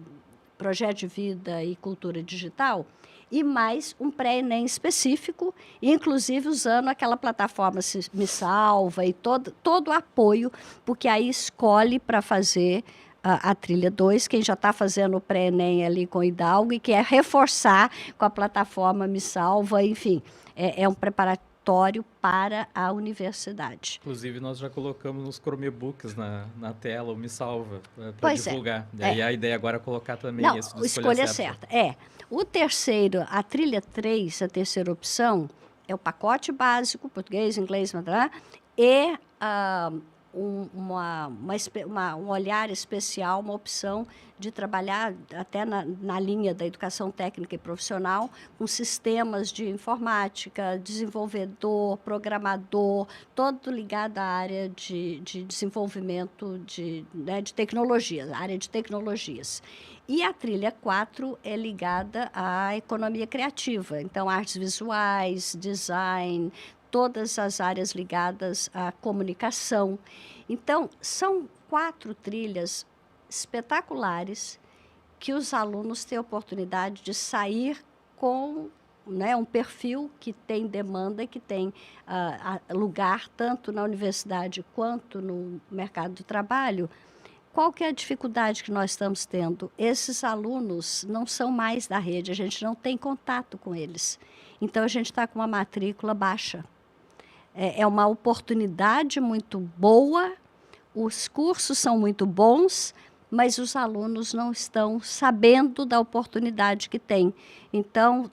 projeto de vida e cultura digital, e mais um pré-ENEM específico, inclusive usando aquela plataforma Me Salva e todo o apoio, porque aí escolhe para fazer a trilha 2, quem já está fazendo o pré-ENEM ali com o Hidalgo e quer reforçar com a plataforma Me Salva, enfim, é um preparatório para a universidade. Inclusive, nós já colocamos nos Chromebooks na tela o Me Salva para divulgar. E aí a ideia agora é colocar também esse do Escolha Certa. O terceiro, a trilha 3, a terceira opção, é o pacote básico, português, inglês, e um olhar especial, uma opção de trabalhar até na linha da educação técnica e profissional, com sistemas de informática, desenvolvedor, programador, todo ligado à área de desenvolvimento de tecnologias, área de tecnologias. E a trilha 4 é ligada à economia criativa, então artes visuais, design, todas as áreas ligadas à comunicação. Então, são 4 trilhas espetaculares que os alunos têm a oportunidade de sair com um perfil que tem demanda e que tem lugar tanto na universidade quanto no mercado de trabalho. Qual que é a dificuldade que nós estamos tendo? Esses alunos não são mais da rede, a gente não tem contato com eles. Então, a gente está com uma matrícula baixa. É uma oportunidade muito boa, os cursos são muito bons, mas os alunos não estão sabendo da oportunidade que tem. Então,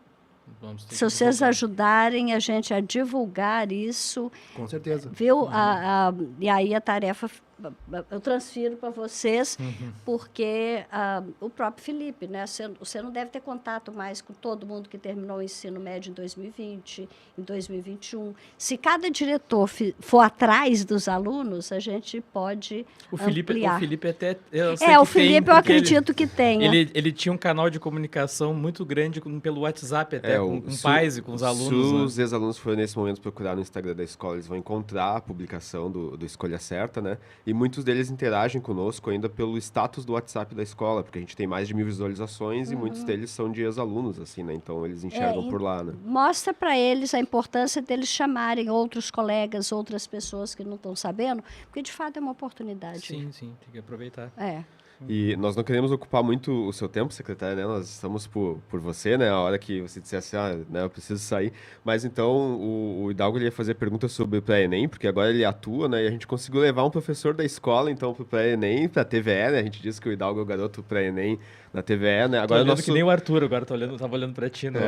se vocês ajudarem a gente a divulgar isso... Com certeza. Viu? E aí a tarefa eu transfiro para vocês, porque o próprio Felipe, né? Você não deve ter contato mais com todo mundo que terminou o ensino médio em 2020, em 2021. Se cada diretor for atrás dos alunos, a gente pode ampliar. O Felipe até... O Felipe eu acredito que tenha. Ele tinha um canal de comunicação muito grande pelo WhatsApp até, com pais e com os alunos. Se os ex-alunos forem nesse momento procurar no Instagram da escola, eles vão encontrar a publicação do Escolha Certa, né? E muitos deles interagem conosco ainda pelo status do WhatsApp da escola, porque a gente tem mais de 1000 visualizações e muitos deles são de ex-alunos, assim, né? Então, eles enxergam por lá, né? Mostra para eles a importância deles chamarem outros colegas, outras pessoas que não estão sabendo, porque, de fato, é uma oportunidade. Sim, tem que aproveitar. E nós não queremos ocupar muito o seu tempo, secretária, né? Nós estamos por você, né? A hora que você dissesse, eu preciso sair. Mas então, o Hidalgo ele ia fazer perguntas sobre o pré-ENEM, porque agora ele atua, né? E a gente conseguiu levar um professor da escola, então, para o pré-ENEM, para a TVE, né? A gente disse que o Hidalgo é o garoto pré-ENEM na TVE, né? Agora olhando que nem o Arthur, agora tava olhando para ti, né?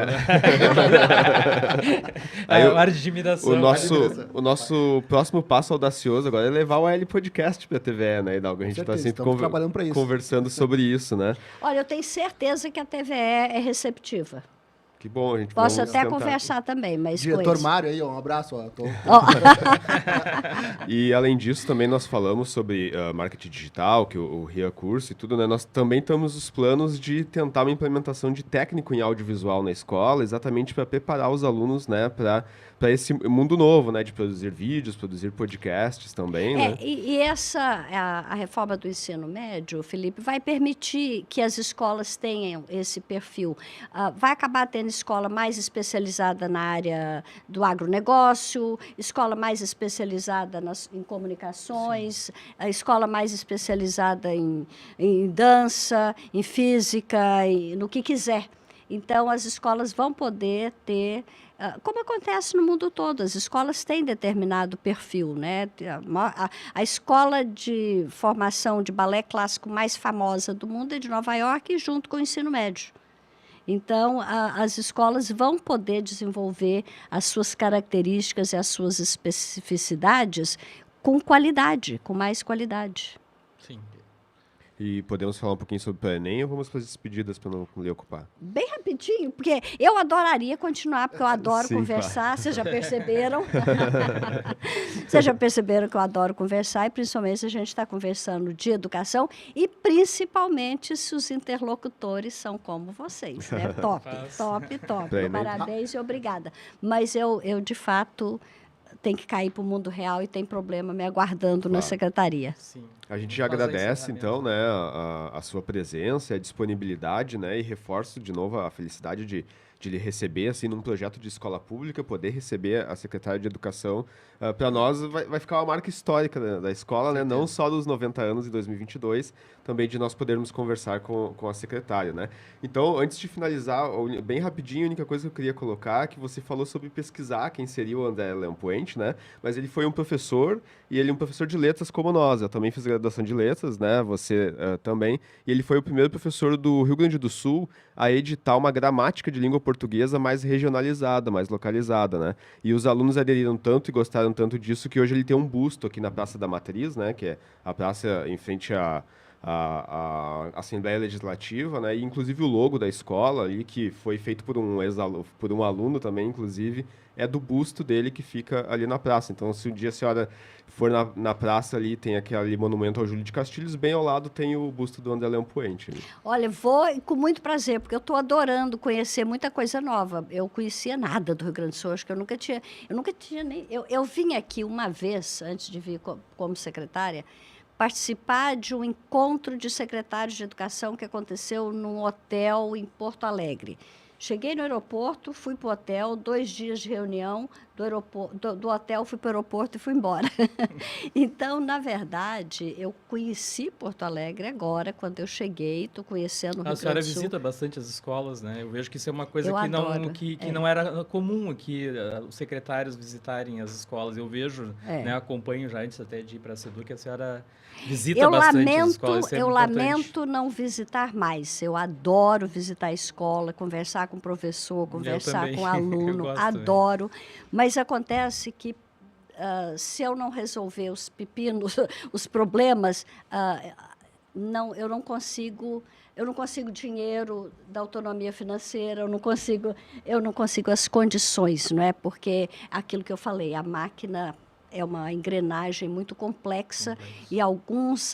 Aí o ar de admiração. O nosso próximo passo audacioso agora é levar o AL Podcast para a TVE, né, Hidalgo? A gente está sempre trabalhando para isso. Conversando sobre isso, né? Olha, eu tenho certeza que a TVE é receptiva. Que bom, a gente Posso até conversar também, mas Diretor Mário aí, um abraço. E além disso, também nós falamos sobre marketing digital, que o RIA curso e tudo, né? Nós também temos os planos de tentar uma implementação de técnico em audiovisual na escola, exatamente para preparar os alunos, né, para esse mundo novo, né, de produzir vídeos, produzir podcasts também, né? E a reforma do ensino médio, Felipe, vai permitir que as escolas tenham esse perfil. Vai acabar tendo escola mais especializada na área do agronegócio, escola mais especializada em comunicações, a escola mais especializada em dança, em física, no que quiser. Então, as escolas vão poder ter, como acontece no mundo todo, as escolas têm determinado perfil, né? A escola de formação de balé clássico mais famosa do mundo é de Nova York, junto com o ensino médio. Então, as escolas vão poder desenvolver as suas características e as suas especificidades com qualidade, com mais qualidade. Sim. E podemos falar um pouquinho sobre o Enem ou vamos para as despedidas para não lhe ocupar? Bem rapidinho, porque eu adoraria continuar, porque eu adoro Sim, conversar, vocês já perceberam? Vocês já perceberam que eu adoro conversar, e principalmente se a gente está conversando de educação, e principalmente se os interlocutores são como vocês, né? Top, top, top. Bem, né? Parabéns e obrigada. Mas eu, de fato, tenho que cair para o mundo real e tem problema me aguardando na Claro. secretaria. Sim. A gente já Fazer agradece, encerramento. então, né, a sua presença, a disponibilidade, né, e reforço de novo a felicidade de lhe receber, assim, num projeto de escola pública, poder receber a secretária de Educação. Para nós, vai ficar uma marca histórica da escola, né, não só dos 90 anos em 2022, também de nós podermos conversar com a secretária, né. Então, antes de finalizar, bem rapidinho, a única coisa que eu queria colocar é que você falou sobre pesquisar quem seria o André Leão Poente, né, mas ele foi um professor, e ele é um professor de letras como nós. Eu também fiz graduação de letras, né? Você também. E ele foi o primeiro professor do Rio Grande do Sul a editar uma gramática de língua portuguesa mais regionalizada, mais localizada, né? E os alunos aderiram tanto e gostaram tanto disso que hoje ele tem um busto aqui na Praça da Matriz, né? Que é a praça em frente a Assembleia Legislativa, né? E inclusive o logo da escola ali, que foi feito por um aluno também, inclusive, é do busto dele que fica ali na praça. Então, se um dia a senhora for na praça ali, tem aquele monumento ao Júlio de Castilhos, bem ao lado tem o busto do André Leão Poente. Ali. Olha, vou com muito prazer, porque eu estou adorando conhecer muita coisa nova. Eu conhecia nada do Rio Grande do Sul, acho que eu nunca tinha nem... Eu vim aqui uma vez, antes de vir como secretária, participar de um encontro de secretários de educação que aconteceu num hotel em Porto Alegre. Cheguei no aeroporto, fui para o hotel, 2 dias de reunião, do hotel fui para o aeroporto e fui embora. Então, na verdade, eu conheci Porto Alegre agora, quando eu cheguei, estou conhecendo o Rio A senhora Grande do Sul. visita bastante as escolas, né? Eu vejo que isso é uma coisa Eu que não, adoro, que não era comum aqui, os secretários visitarem as escolas. Eu vejo, né, acompanho já antes até de ir para a Sedu, que a senhora visita bastante as escolas. Isso é eu importante. lamento não visitar mais. Eu adoro visitar a escola, conversar com o professor, conversar também. com o Eu aluno, gosto adoro. Mas acontece que se eu não resolver os pepinos, os problemas, eu não consigo dinheiro da autonomia financeira, eu não consigo as condições, não é? Porque aquilo que eu falei, a máquina é uma engrenagem muito complexa e alguns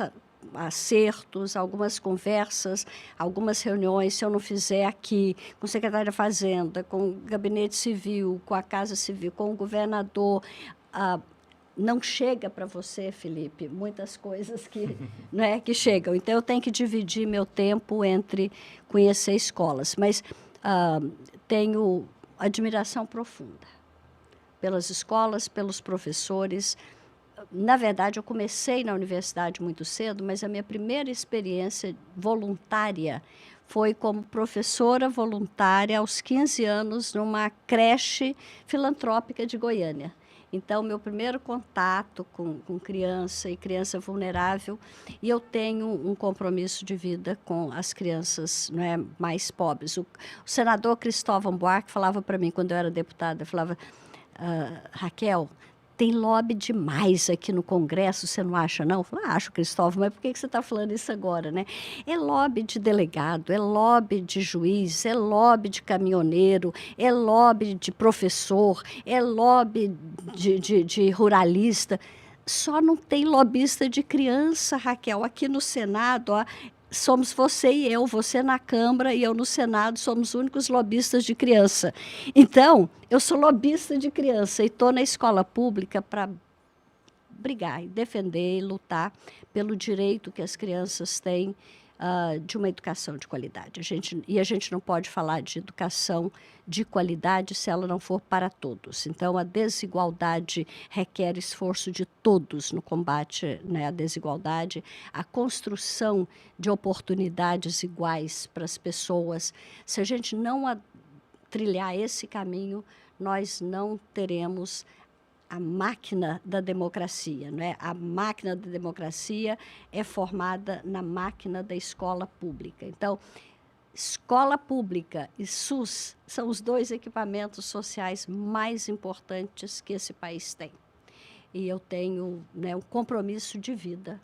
acertos, algumas conversas, algumas reuniões, se eu não fizer aqui com o secretário da Fazenda, com o Gabinete Civil, com a Casa Civil, com o governador, não chega para você, Felipe, muitas coisas que, não é, que chegam. Então, eu tenho que dividir meu tempo entre conhecer escolas. Mas tenho admiração profunda pelas escolas, pelos professores. Na verdade, eu comecei na universidade muito cedo, mas a minha primeira experiência voluntária foi como professora voluntária aos 15 anos numa creche filantrópica de Goiânia. Então, meu primeiro contato com criança e criança vulnerável, e eu tenho um compromisso de vida com as crianças, não é, mais pobres. O senador Cristóvão Buarque falava para mim, quando eu era deputada, falava, Raquel, tem lobby demais aqui no Congresso, você não acha, não? Eu falei, acho, Cristóvão, mas por que você está falando isso agora, né? É lobby de delegado, é lobby de juiz, é lobby de caminhoneiro, é lobby de professor, é lobby de ruralista. Só não tem lobista de criança, Raquel. Aqui no Senado, somos você e eu, você na Câmara e eu no Senado, somos os únicos lobistas de criança. Então, eu sou lobista de criança e estou na escola pública para brigar, defender e lutar pelo direito que as crianças têm de uma educação de qualidade. A gente não pode falar de educação de qualidade se ela não for para todos. Então, a desigualdade requer esforço de todos no combate, né, à desigualdade, a construção de oportunidades iguais para as pessoas. Se a gente não trilhar esse caminho, nós não teremos a máquina da democracia, não é? A máquina da democracia é formada na máquina da escola pública. Então, escola pública e SUS são os 2 equipamentos sociais mais importantes que esse país tem. E eu tenho, né, um compromisso de vida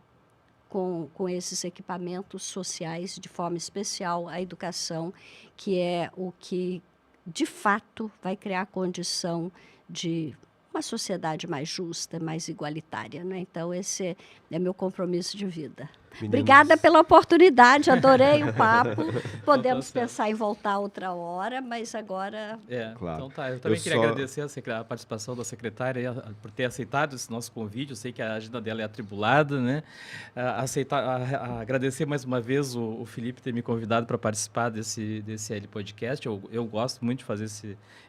com esses equipamentos sociais, de forma especial a educação, que é o que, de fato, vai criar condição de uma sociedade mais justa, mais igualitária, né? Então, esse é meu compromisso de vida. Meninos. Obrigada pela oportunidade, adorei o papo. Podemos pensar em voltar outra hora, mas agora... Claro. Então tá. Eu também queria agradecer a participação da secretária por ter aceitado esse nosso convite. Eu sei que a agenda dela é atribulada, né? Agradecer mais uma vez o Felipe ter me convidado para participar desse L Podcast. Eu gosto muito de fazer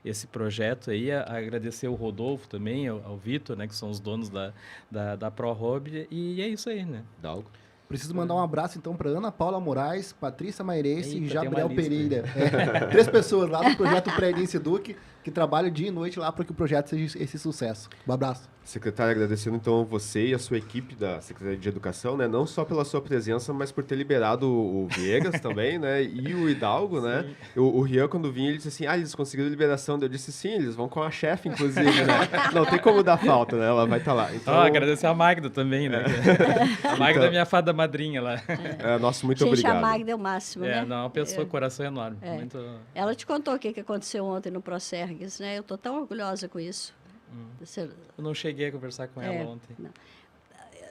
esse projeto aí. Agradecer o Rodolfo também, ao Vitor, né? Que são os donos da ProHobby. E é isso aí, né? Dalgo. Preciso mandar um abraço, então, para Ana Paula Moraes, Patrícia Mairense e Eita, Gabriel tem uma lista. Pereira. 3 pessoas lá do projeto Pré-Inicio Eduque, que trabalham dia e noite lá para que o projeto seja esse sucesso. Um abraço. Secretária, agradecendo então você e a sua equipe da Secretaria de Educação, né? Não só pela sua presença, mas por ter liberado o Viegas também, né? E o Hidalgo, né? O Rian, quando vinha, ele disse assim, eles conseguiram liberação. Eu disse, sim, eles vão com a chefe, inclusive, né? Não tem como dar falta, né? Ela vai estar lá. Então, agradecer a Magda também, né? A Magda é minha fada madrinha lá. Nossa, muito Gente, obrigado. a Magda é o máximo, né? Não, uma pessoa com coração enorme. Muito... Ela te contou o que aconteceu ontem no Procergues, né? Eu estou tão orgulhosa com isso. Eu não cheguei a conversar com ela ontem. Não.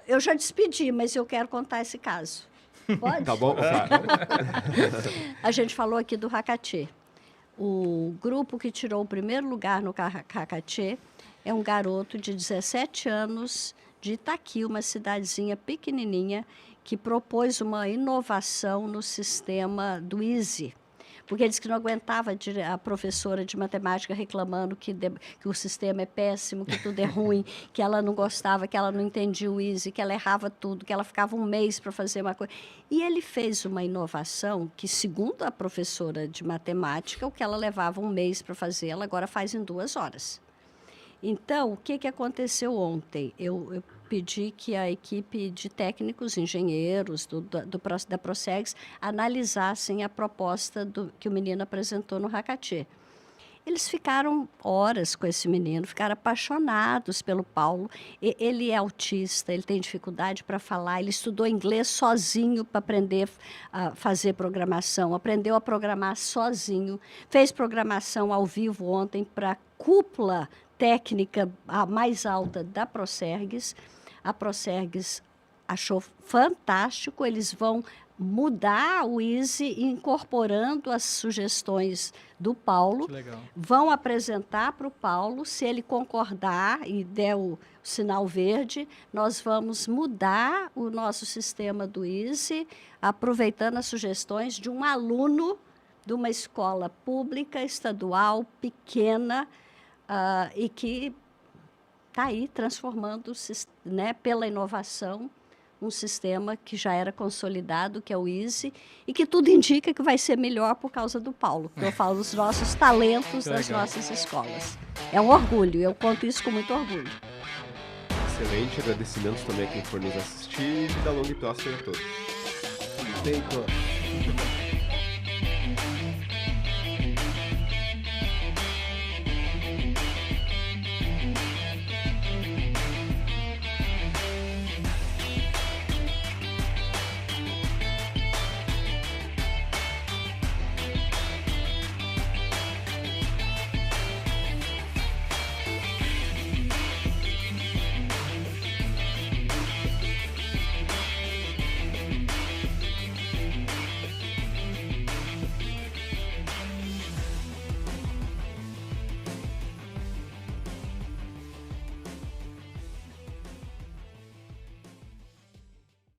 Eu já despedi, mas eu quero contar esse caso. Pode? Tá bom? A gente falou aqui do Hakatê. O grupo que tirou o primeiro lugar no Hakatê é um garoto de 17 anos de Itaqui, uma cidadezinha pequenininha, que propôs uma inovação no sistema do Easy. Porque ele disse que não aguentava a professora de matemática reclamando que o sistema é péssimo, que tudo é ruim, que ela não gostava, que ela não entendia o Easy, que ela errava tudo, que ela ficava um mês para fazer uma coisa. E ele fez uma inovação que, segundo a professora de matemática, o que ela levava um mês para fazer, ela agora faz em 2 horas. Então, o que aconteceu ontem? Eu pedi que a equipe de técnicos, engenheiros da Procegs analisassem a proposta que o menino apresentou no Hakatê. Eles ficaram horas com esse menino, ficaram apaixonados pelo Paulo. Ele é autista, ele tem dificuldade para falar, ele estudou inglês sozinho para aprender a fazer programação, aprendeu a programar sozinho, fez programação ao vivo ontem para a cúpula técnica a mais alta da Procergues. A Procergues achou fantástico, eles vão mudar o Easy incorporando as sugestões do Paulo. Que legal. Vão apresentar para o Paulo, se ele concordar e der o sinal verde, nós vamos mudar o nosso sistema do Easy, aproveitando as sugestões de um aluno de uma escola pública, estadual, pequena, e que está aí transformando, né, pela inovação, um sistema que já era consolidado, que é o Easy, e que tudo indica que vai ser melhor por causa do Paulo. Eu falo dos nossos talentos das nossas escolas. É um orgulho, eu conto isso com muito orgulho. Excelente, agradecimentos também a quem for nos assistir e vida longa e próspera a todos. Feito.